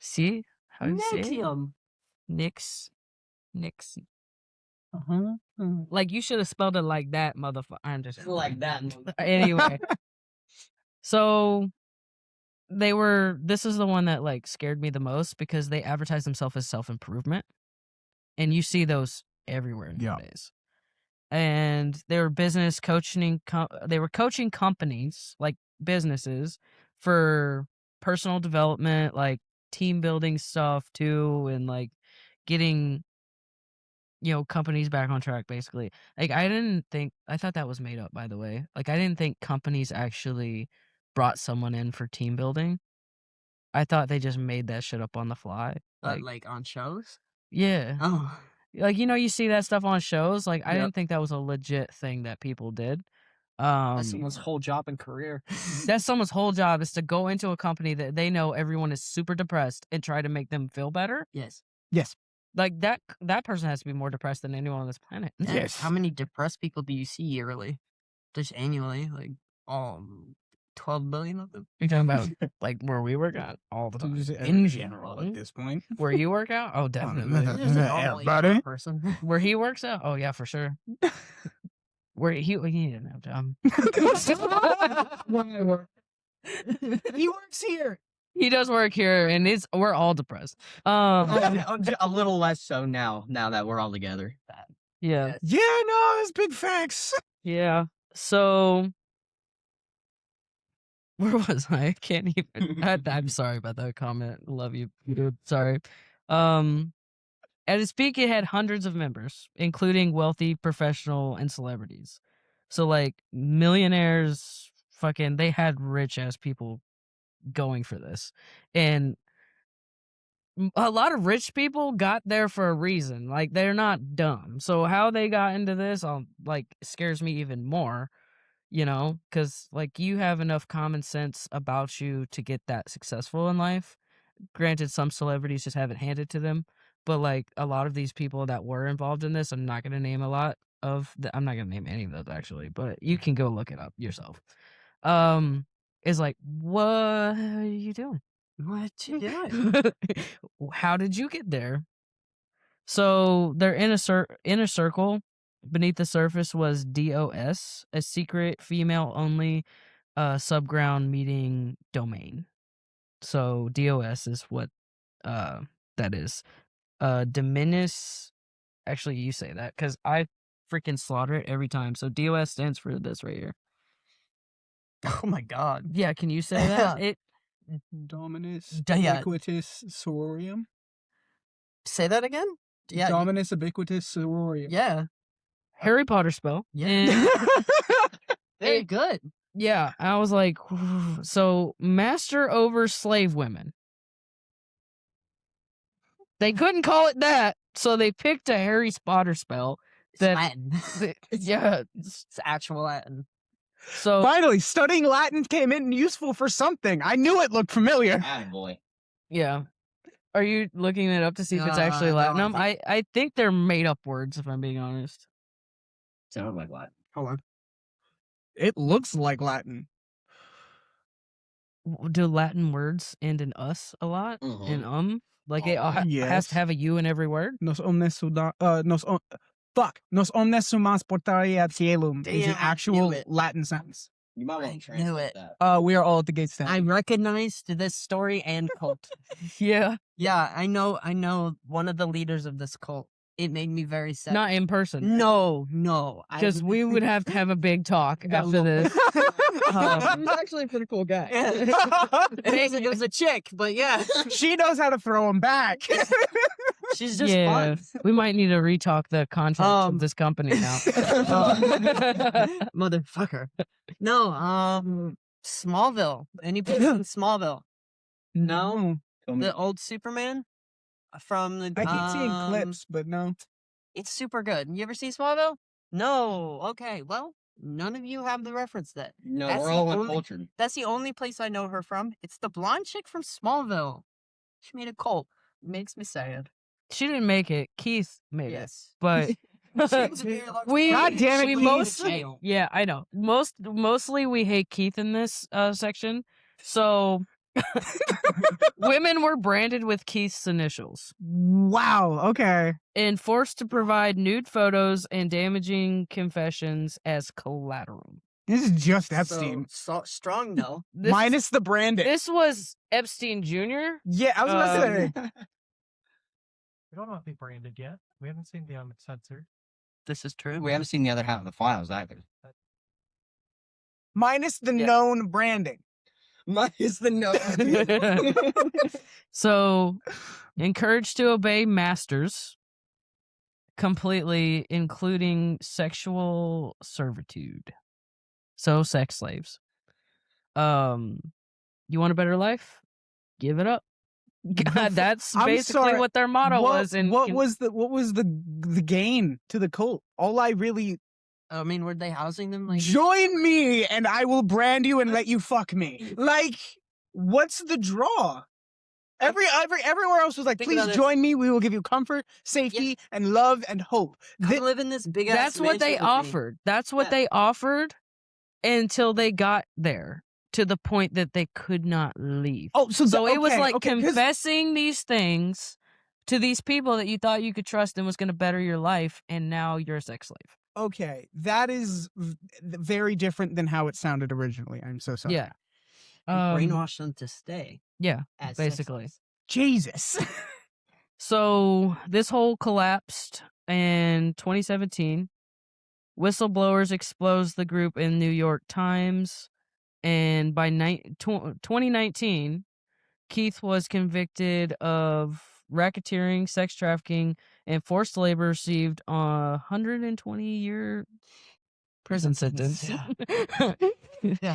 B: See how you say it?
C: Nexium.
B: Nix.
C: Uh-huh.
B: Like you should have spelled it like that, motherfucker. I'm just
E: Like that.
B: anyway. So this is the one that like scared me the most because they advertise themselves as self-improvement. And you see those everywhere
D: Yeah.
B: nowadays. And they were business coaching they were coaching companies, like businesses, for personal development, like team building stuff too, and like getting companies back on track basically. Like I thought that was made up, by the way. Like I didn't think companies actually brought someone in for team building. I thought they just made that shit up on the fly.
C: Like on shows?
B: Yeah.
C: Oh.
B: Like you see that stuff on shows. Like I
C: Yep.
B: didn't think that was a legit thing that people did.
F: That's someone's whole job and career.
B: That's someone's whole job is to go into a company that they know everyone is super depressed and try to make them feel better.
C: Yes.
D: Yes.
B: Like that person has to be more depressed than anyone on this planet.
D: Yes.
C: How many depressed people do you see yearly? Just annually? Like, 12 billion of them?
B: You're talking about like where we work out all the time.
D: Just
B: In general.
D: at this point.
B: Where you work out? Oh, definitely.
C: Just a
D: Yeah,
C: normal
D: buddy.
C: person.
B: Where he works out? Oh yeah, for sure. Where he didn't have time.
D: He works here.
B: He does work here, and we're all depressed.
E: A little less so now that we're all together.
B: Yeah,
D: Yeah, no, it's big facts.
B: yeah. So where was I? I can't even. I'm sorry about that comment. Love you, dude. Sorry. At its peak, it had hundreds of members, including wealthy, professional, and celebrities. So, like, millionaires, fucking, they had rich ass people going for this. And a lot of rich people got there for a reason. Like, they're not dumb. So, how they got into this, scares me even more, because, like, you have enough common sense about you to get that successful in life. Granted, some celebrities just have it handed to them. But, like, a lot of these people that were involved in this, I'm not going to name I'm not going to name any of those, actually. But you can go look it up yourself. Is like, what are you doing?
C: What you doing?
B: How did you get there? So, their inner circle beneath the surface was DOS, a secret female-only subground meeting domain. So, DOS is what that is. Dominus, actually you say that because I freaking slaughter it every time. So DOS stands for this right here.
C: Oh my god.
B: Yeah, can you say that?
D: Dominus
C: Yeah.
D: ubiquitous sororium.
C: Say that again? Yeah.
D: Dominus ubiquitous sororium.
C: Yeah.
B: Harry Potter spell.
C: Yeah.
B: And
C: Very good.
B: yeah, I was like, so master over slave women. They couldn't call it that, so they picked a Harry Potter spell.
C: It's
B: That-
C: Latin.
B: Yeah.
C: It's actual Latin.
B: So
D: Finally, studying Latin came in useful for something. I knew it looked familiar.
E: Attaboy.
B: Yeah. Are you looking it up to see if it's actually
C: No,
B: Latinum?
C: I
B: I think they're made up words, if I'm being honest.
E: Sound like what?
C: Hold on.
D: It looks like Latin.
B: Do Latin words end in us a lot? And like it has
D: Yes.
B: to have a U in every word.
D: Nos omnes nos omnes sumas portare ad cielum is
C: Damn,
D: an
C: I knew
D: actual
C: it.
D: Latin sentence.
E: You might
C: I
E: want to
C: knew
E: translate
C: it.
E: that.
D: We are all at the gates
C: I
D: stand.
C: recognized this story and cult.
B: Yeah,
C: Yeah, I know one of the leaders of this cult. It made me very sad.
B: not in person.
C: No.
B: Because we would have to have a big talk after this.
C: Um,
F: He's actually a pretty cool guy.
C: it was a chick, but yeah.
D: She knows how to throw him back.
C: She's just
B: Yeah,
C: fun.
B: we might need to retalk the contents of this company now.
C: Motherfucker. No, Smallville. Any place in Smallville? No? The old Superman from the.
D: I keep seeing clips, but no.
C: It's super good. You ever see Smallville? No. Okay. Well, none of you have the reference then.
E: No,
C: That's
E: we're
C: the
E: all
C: only-
E: uncultured.
C: That's the only place I know her from. It's the blonde chick from Smallville. She made a cult. Makes me sad.
B: She didn't make it. Keith made it.
C: Yes.
B: But we
D: God damn it,
B: we
D: Keith.
B: mostly yeah, I know. Mostly we hate Keith in this section. So women were branded with Keith's initials
D: Wow. Okay.
B: and forced to provide nude photos and damaging confessions as collateral.
D: This is just Epstein.
C: So strong though.
B: This,
D: Minus the branding.
B: this was Epstein Jr.
D: Yeah, I was about to say.
F: We don't know if they branded yet. We haven't seen the censored.
C: This is true.
E: We haven't seen the other half of the files either.
D: Minus the
B: Yeah.
D: known branding.
E: Minus the no.
B: So, encouraged to obey masters completely, including sexual servitude. So, sex slaves. You want a better life? Give it up. That's
D: I'm
B: basically
D: sorry,
B: what their motto was. And
D: what was the gain to the cult? All I really
C: I mean, were they housing them like?
D: join me and I will brand you and let you fuck me. Like, what's the draw? Everywhere else was like,
C: Think
D: please
C: about this.
D: join me. We will give you comfort, safety, and love and hope.
C: Come live in this big ass.
B: that's what they
C: mansion with me.
B: offered. That's what
C: Yeah.
B: they offered until they got there to the point that they could not leave.
D: Oh,
B: So it was like
D: 'cause-
B: confessing these things to these people that you thought you could trust and was going to better your life, and now you're a sex slave.
D: okay, that is very different than how it sounded originally. I'm so sorry.
B: Yeah.
C: You brainwash them to stay.
B: Yeah,
C: As
B: basically.
C: sex
D: Jesus.
B: So this whole collapsed in 2017. Whistleblowers exposed the group in New York Times, and by 2019, Keith was convicted of racketeering, sex trafficking, and forced labor. Received a 120-year prison sentence.
C: Yeah.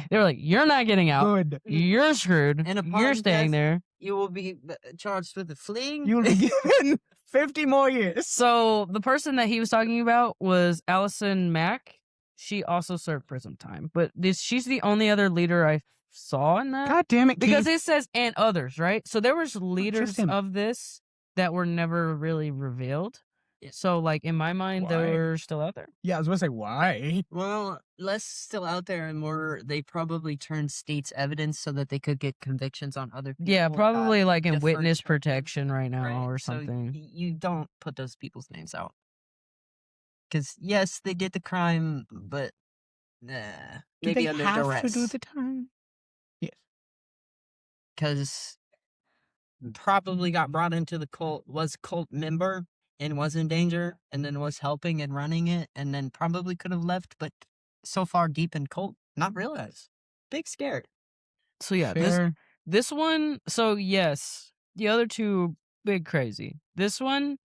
B: They were like, "You're not getting out.
D: Good.
B: You're screwed.
C: And upon
B: You're staying
C: death-
B: there."
C: You will be charged with a fleeing.
D: You'll be given 50 more years.
B: So the person that he was talking about was Allison Mack. She also served prison time, but she's the only other leader I saw in that.
D: God damn it,
B: Because
D: Keith.
B: it says "and others," right? So there was leaders
D: him.
B: of this that were never really revealed.
C: Yeah.
B: So, like in my mind,
D: Why?
B: they're still out there.
D: Yeah, I was gonna say why.
C: Well, less still out there, and more. They probably turned state's evidence so that they could get convictions on other people.
B: Yeah, probably like in
C: different
B: witness
C: charges,
B: protection right now
C: right?
B: or
C: So
B: something.
C: you don't put those people's names out. Because yes, they did the crime, but
D: Do
C: maybe
D: they
C: under
D: have
C: duress.
D: to do the time? Yes.
C: Because probably got brought into the cult, was cult member, and was in danger, and then was helping and running it, and then probably could have left, but so far deep in cult, not realize. Big scared.
B: So yeah,
D: Fair.
B: this one. So yes, the other two big crazy. This one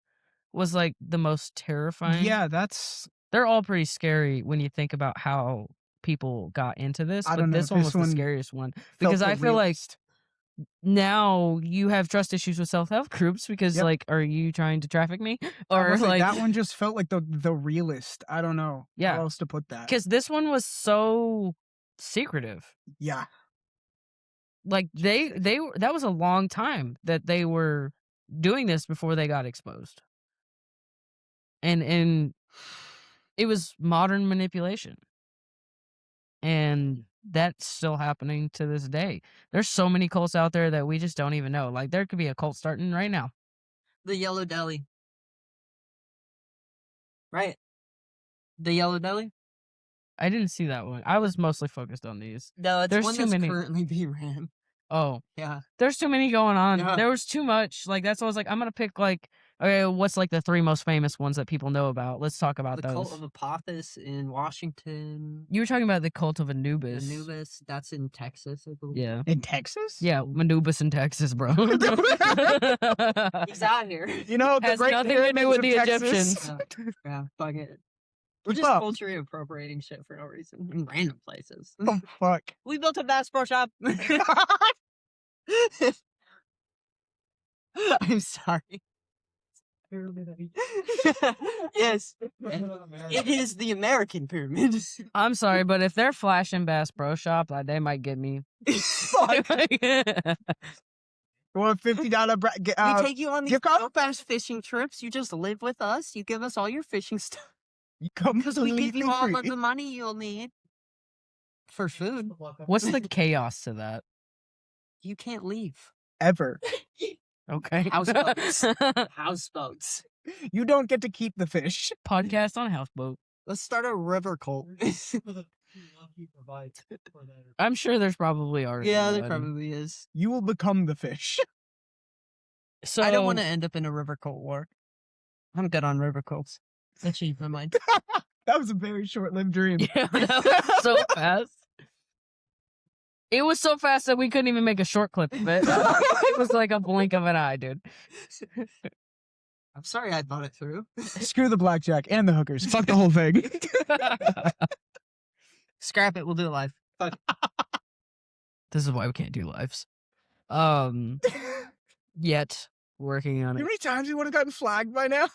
B: was like the most terrifying.
D: Yeah, that's.
B: They're all pretty scary when you think about how people got into this.
D: I
B: But
D: don't know,
B: this one was
D: this
B: the
D: one
B: scariest one
D: felt
B: because
D: the
B: I feel like
D: realest.
B: now you have trust issues with self-help groups because
D: Yep.
B: like, are you trying to traffic me
D: I
B: or
D: will say
B: like
D: that one just felt like the realest. I don't know
B: Yeah.
D: how else to put that.
B: because this one was so secretive.
D: Yeah,
B: Like they were, that was a long time that they were doing this before they got exposed. And it was modern manipulation. And that's still happening to this day. There's so many cults out there that we just don't even know. Like there could be a cult starting right now.
C: The Yellow Deli. Right. The Yellow Deli?
B: I didn't see that one. I was mostly focused on these.
C: No, it's
B: There's
C: one
B: too
C: that's
B: many.
C: currently being ran.
B: Oh,
C: Yeah.
B: there's too many going on.
C: Yeah.
B: There was too much. Like that's why I was like, I'm gonna pick like, okay, what's like the 3 most famous ones that people know about? Let's talk about
C: The
B: those.
C: Cult of Apophis in Washington.
B: You were talking about the cult of Anubis.
C: Anubis, that's in Texas, I believe.
B: Yeah.
D: In Texas?
B: Yeah, Anubis in Texas, bro.
C: He's out here.
D: You know, the
B: Has
D: great
B: nothing to do
D: pyramids
B: with
D: of
B: the
D: Texas.
B: Egyptians.
C: Yeah, fuck it. We're just
D: Fuck.
C: culturally appropriating shit for no reason in random places.
D: Oh, fuck.
C: We built a Bass Pro Shop. I'm sorry. Yes, it is the American pyramid.
B: I'm sorry, but if they're flashing Bass Pro Shop, like, they might get me.
D: Fuck. You want a $50
C: We take you on these
D: gift card?
C: dope ass fishing trips. You just live with us. You give us all your fishing stuff.
D: you
C: Because we give you all of
D: free.
C: the money you'll need for food.
B: What's the chaos to that?
C: You can't leave.
D: Ever.
B: Okay.
C: Houseboats. Houseboats.
D: You don't get to keep the fish.
B: Podcast on houseboat.
C: Let's start a river cult.
B: I'm sure there's probably already.
C: Yeah, there
B: one.
C: probably is.
D: You will become the fish.
B: So
C: I don't want to end up in a river cult war. I'm good on river cults. That's changed my mind.
D: That was a very short-lived dream.
B: Yeah, that was so fast. It was so fast that we couldn't even make a short clip of it. It was like a blink of an eye, dude.
C: I'm sorry I thought it through.
D: Screw the blackjack and the hookers. Fuck the whole thing.
C: Scrap it. We'll do it live.
B: This is why we can't do lives. Yet working on
D: How
B: it.
D: many times you would have gotten flagged by now?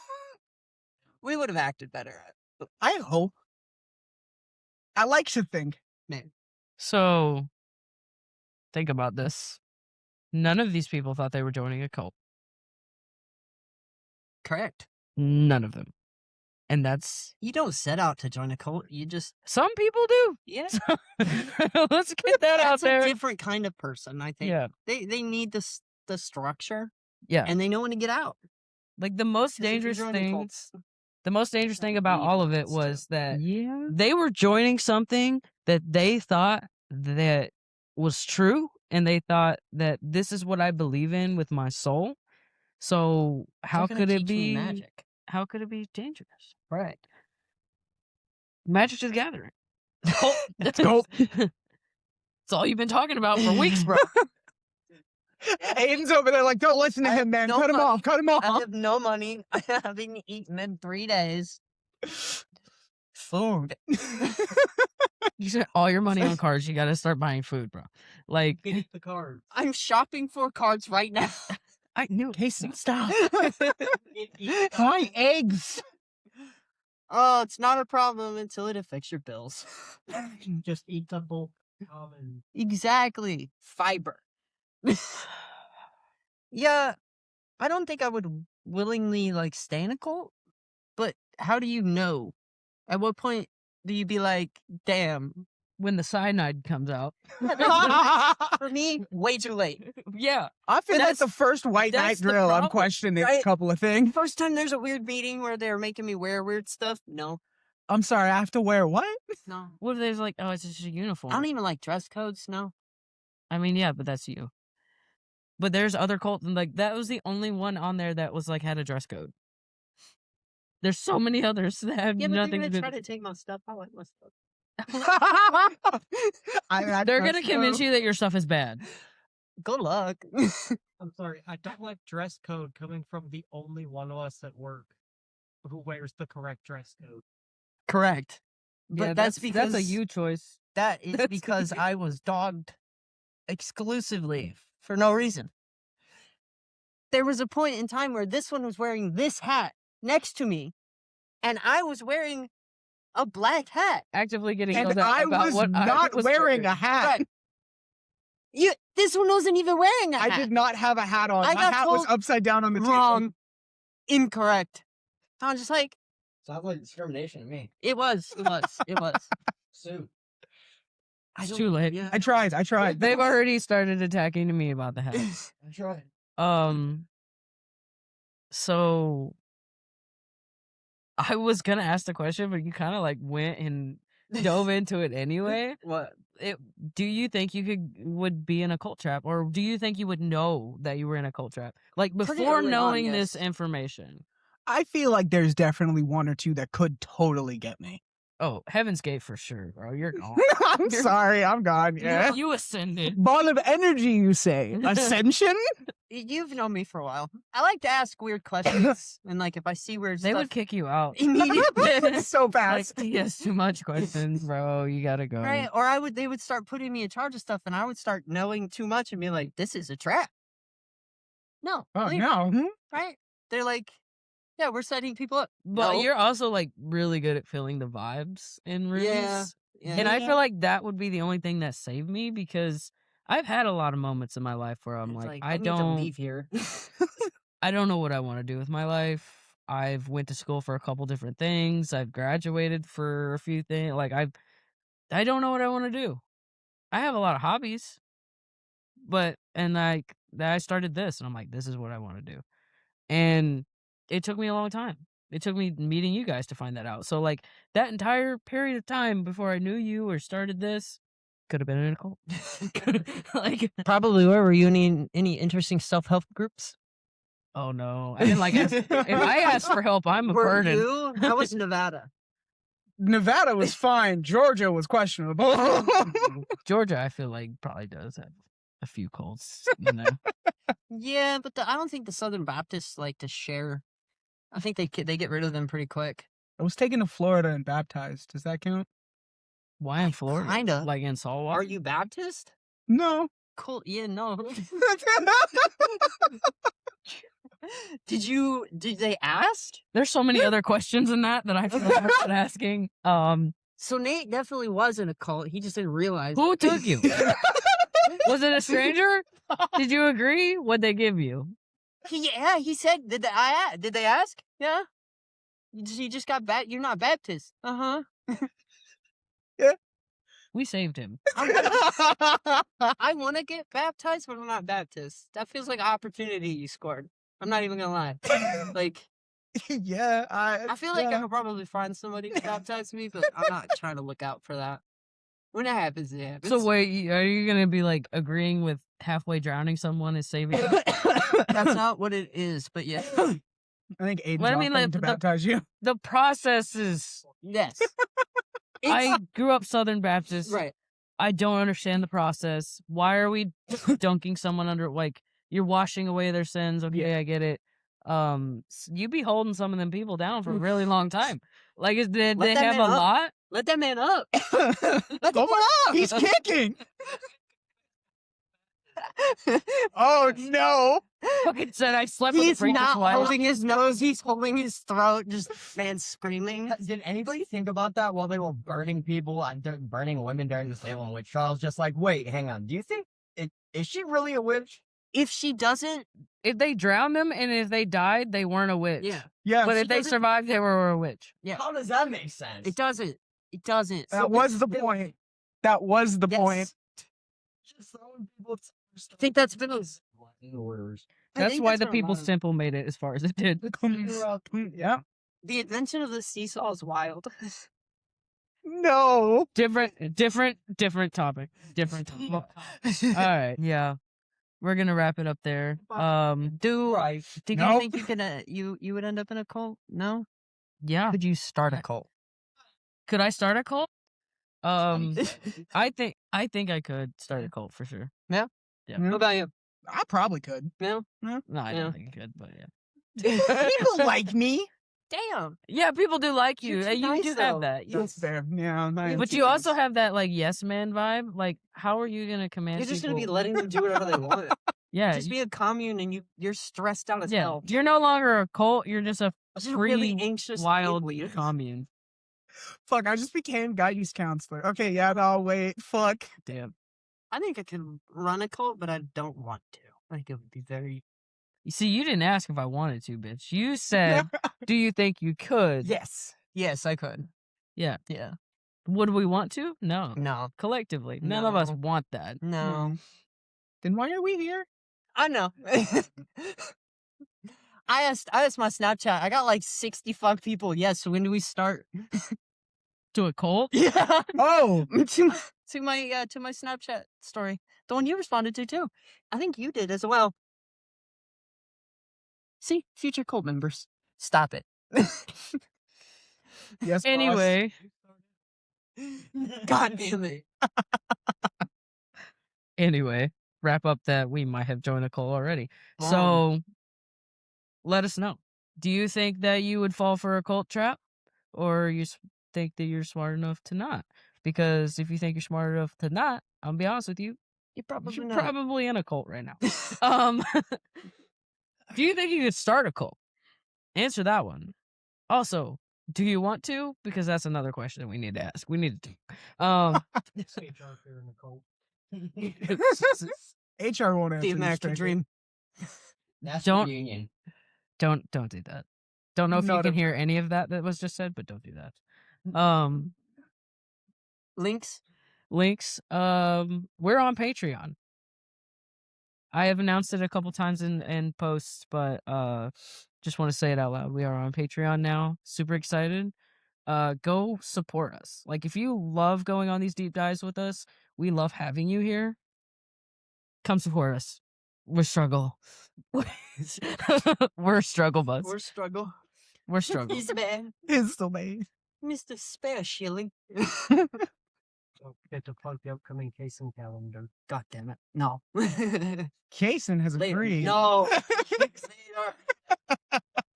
C: We would have acted better.
D: I hope. I like to think.
B: So, think about this. None of these people thought they were joining a cult.
C: Correct.
B: None of them. And that's
C: You don't set out to join a cult. You just
B: some people do.
C: yeah.
B: Let's get that out
C: That's
B: there.
C: a different kind of person. I think.
B: Yeah.
C: They need the structure.
B: Yeah.
C: And they know when to get out.
B: Like the most
C: 'Cause if you're
B: dangerous
C: joining
B: thing.
C: cults-
B: The most dangerous thing about all of it
C: Leave
B: was that
C: Yeah.
B: they were joining something that they thought that was true, and they thought that this is what I believe in with my soul. So how
C: They're gonna
B: could it
C: teach me
B: be?
C: magic?
B: How could it be dangerous?
C: Right.
B: Magic is gathering.
D: It's cult.
B: It's all you've been talking about for weeks, bro.
D: Aiden's over there like, don't listen to
C: I
D: him,
C: have
D: man.
C: no
D: Cut him
C: money.
D: off. Cut him
C: I
D: off.
C: have no money. I haven't eaten in 3 days. Food.
B: You spent all your money on cards. You got to start buying food, bro. Like
F: Get the card.
C: I'm shopping for cards right now.
B: I knew.
D: Casey, stop.
F: Eat-
D: Buy eggs.
C: Oh, it's not a problem until it affects your bills.
F: Just eat the bulk common.
C: Exactly. Fiber. Yeah, I don't think I would willingly like stay in a cult, but how do you know? At what point do you be like, damn?
B: When the cyanide comes out.
C: For me, way too late.
B: Yeah.
D: I feel like
C: That's-
D: the first white
C: that's
D: night
C: the
D: drill, I'm
C: problem,
D: questioning a
C: right?
D: couple of things.
C: First time there's a weird meeting where they're making me wear weird stuff. No,
D: I'm sorry, I have to wear what?
C: no.
B: What if there's like, oh, it's just a uniform?
C: I don't even like dress codes. No.
B: I mean, yeah, but that's you. But there's other cults, and like that was the only one on there that was like had a dress code. There's so many others that have
C: Yeah, but they're
B: nothing
C: gonna
B: to
C: try
B: do.
C: to take my stuff. I like my stuff.
B: They're gonna convince you that your stuff is bad.
C: Good luck.
F: I'm sorry, I don't like dress code coming from the only one of us at work who wears the correct dress code.
C: Correct. But
B: Yeah,
C: that's because
B: that's a you choice.
C: That is
B: That's-
C: because I was dogged exclusively for no reason. There was a point in time where this one was wearing this hat next to me, and I was wearing a black hat.
B: Actively getting
D: And
B: yelled at
D: I
B: about
D: was
B: what
D: not
B: was
D: wearing
B: wearing.
D: a hat.
C: Right. This one wasn't even wearing a hat.
D: I did not have a hat on.
C: I
D: My
C: got
D: hat was
C: told
D: upside down on the table.
C: Wrong. Incorrect. I was just like,
E: Sounds like discrimination to me.
C: it was.
E: Sue.
B: It's too late.
C: Yeah.
D: I tried.
B: They've already started attacking me about the hat.
E: I tried.
B: So I was gonna ask the question, but you kind of like went and dove into it anyway.
C: What?
B: Do you think you would be in a cult trap, or do you think you would know that you were in a cult trap, like
C: Pretty
B: before
C: early on,
B: knowing this
C: yes.
B: information?
D: I feel like there's definitely one or two that could totally get me.
B: Oh, Heaven's Gate for sure, bro. You're gone.
D: I'm sorry, I'm gone. Yeah.
B: You ascended.
D: Ball of energy, you say? Ascension?
C: You've known me for a while. I like to ask weird questions, and like if I see weird
B: They
C: stuff,
B: would kick you out.
C: immediately,
D: So
B: Like,
D: fast.
B: he has too much questions, bro. You gotta go.
C: right? Or they would start putting me in charge of stuff, and I would start knowing too much and be like, "This is a trap." No,
D: Oh
C: leave it,
D: no.
C: right? They're like, "Yeah, we're setting people up."
B: But
C: No.
B: you're also like really good at feeling the vibes in rooms.
C: Yeah.
B: And I feel like that would be the only thing that saved me, because I've had a lot of moments in my life where I'm
C: It's
B: like,
C: I need to leave here.
B: I don't know what I want to do with my life. I've went to school for a couple different things. I've graduated for a few things. Like I don't know what I want to do. I have a lot of hobbies, and like I started this, and I'm like, this is what I want to do. And it took me a long time. It took me meeting you guys to find that out. So like that entire period of time before I knew you or started this could have been in a cult. Like,
C: Probably. Were you in any interesting self-help groups?
B: oh no, I didn't like ask. If I ask for help, I'm a burden.
C: you? That was Nevada.
D: Nevada was fine. Georgia was questionable.
B: Georgia, I feel like probably does have a few cults. You know,
C: Yeah, but I don't think the Southern Baptists like to share. I think they get rid of them pretty quick.
D: I was taken to Florida and baptized. Does that count?
B: why in Florida?
C: Kinda.
B: Like in saltwater.
C: Are you Baptist?
D: No.
C: Cool. Yeah, no. Did they ask?
B: There's so many other questions in that I feel like I'm not asking.
C: So Nate definitely was in a cult. He just didn't realize.
B: Who took you? Was it a stranger? Did you agree? What'd they give you?
C: He said. Did they ask? Yeah. You just got You're not Baptist. Uh huh.
B: We saved him.
C: I want to get baptized, but I'm not Baptist. That feels like an opportunity you scored. I'm not even gonna lie. Like,
D: Yeah.
C: I feel like I
D: yeah.
C: could probably find somebody to baptize me, but I'm not trying to look out for that. When it happens, it happens.
B: So wait, are you gonna be like agreeing with halfway drowning someone is saving you?
C: That's not what it is, but yeah.
D: I think Aiden's
B: Well, I mean,
D: offering
B: like,
D: to baptize you.
B: The process is.
C: Yes.
B: I grew up Southern Baptist.
C: Right.
B: I don't understand the process. Why are we dunking someone under? Like, you're washing away their sins. Okay, I get it. You be holding some of them people down for a really long time. Like, did they
C: that
B: have a
C: man up.
B: lot?
C: Let that man up. Let that
D: Oh
C: man up.
D: He's kicking. Oh no.
B: Fucking said I slept with a
C: He's
B: preacher's
C: not
B: wife.
C: holding his nose. He's holding his throat. Just man screaming.
E: Did anybody think about that while they were burning people and burning women during the Salem witch trials? Just like, wait, hang on. Do you think is she really a witch?
C: If she doesn't,
B: If they drowned them and if they died, they weren't a witch.
C: yeah,
D: Yeah.
B: But
C: she
B: if they
C: doesn't-
B: survived, they were a witch.
C: yeah,
E: How does that make sense?
C: it doesn't. It doesn't.
D: That was the point. That was the point.
E: Just throwing people.
C: I think that's been.
E: orders.
B: That's why the People's Temple made it as far as it did.
D: Yeah.
C: The invention of the seesaw is wild.
D: No.
B: Different topic. Different topic. All right. Yeah. We're gonna wrap it up there.
C: Do
E: Right.
C: you
D: Nope.
C: think you can? You would end up in a cult? No.
B: Yeah.
C: Could you start a cult?
B: Could I start a cult? I think I could start a cult for sure.
C: What about you?
D: I probably could.
C: No.
B: No, I
C: Yeah.
B: don't think I could, but yeah.
D: People like me.
C: Damn.
B: Yeah, people do like you.
C: You're too
B: You
C: nice,
B: do
C: though.
B: have that.
D: That's fair. Yeah.
B: But you also have that like yes man vibe. Like, how are you gonna command?
C: You're just gonna be
B: people-
C: letting them do whatever they want.
B: Yeah.
C: Just be a commune, and you're stressed out as
B: yeah.
C: hell.
B: You're no longer a cult. You're just a
C: Just
B: free,
C: really anxious,
B: wild
C: leader.
B: commune.
D: Fuck, I just became guidance counselor. Okay, yeah, no, wait. Fuck.
B: Damn.
C: I think I could run a cult, but I don't want to. I think it would be very.
B: You see, you didn't ask if I wanted to, bitch. You said, "Do you think you could?"
C: Yes. Yes, I could.
B: Yeah.
C: Yeah.
B: Would we want to? No.
C: No.
B: Collectively, none of us
C: No.
B: want that.
C: No.
D: Then why are we here?
C: I know. I asked my Snapchat. I got like 65 people. Yes, when do we start?
B: To a cult?
C: Yeah.
D: Oh,
C: to my Snapchat story. The one you responded to too. I think you did as well. See, future cult members. Stop it.
D: yes. boss.
B: Anyway,
C: God damn it.
B: wrap up that we might have joined a cult already.
C: Wow.
B: So, let us know. Do you think that you would fall for a cult trap, or you think that you're smart enough to not? Because if you think you're smart enough to not, I'll be honest with you,
C: You're probably
B: you're
C: not.
B: probably in a cult right now. Um, do you think you could start a cult? Answer that one. Also, do you want to? Because that's another question we need to ask. We need to.
F: It's HR here in the cult.
D: HR won't answer.
C: The
D: you
C: American
D: straight.
C: dream.
E: That's
B: Don't-
E: union.
B: don't do that. Don't know if you
D: Not
B: can
D: a-
B: hear any of that was just said, but don't do that.
C: Links.
B: Links. We're on Patreon. I have announced it a couple times in posts, but just want to say it out loud. We are on Patreon now. Super excited. Go support us. Like, if you love going on these deep dives with us, we love having you here. Come support us. We're struggle. We're struggle bus.
C: Or struggle.
B: We're struggle.
C: He's man.
D: It's so bad.
C: Mr. Spare Shilling.
F: Don't forget to plug the upcoming Kason calendar.
C: God damn it. No.
D: Kason has
C: Later.
D: agreed.
C: No.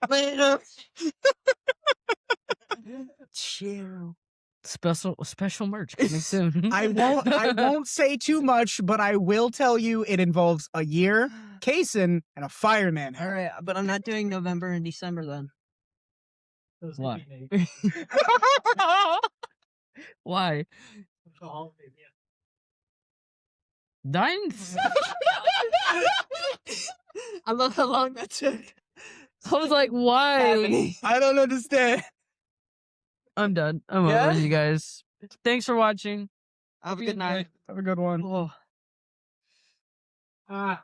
C: Later. Chill.
B: Special merch coming soon.
D: I won't say too much, but I will tell you it involves a year, Kason, and a fireman.
C: All right, but I'm not doing November and December then.
F: Those
B: Why?
F: could be made.
B: Why?
F: The holiday, yeah.
B: Ninth?
C: I love how long that took.
B: I was like, why?
D: I don't understand.
B: I'm done. I'm
C: Yeah?
B: over you guys. Thanks for watching.
C: Have a good night.
D: Have a good one.
C: Oh.
F: Ah.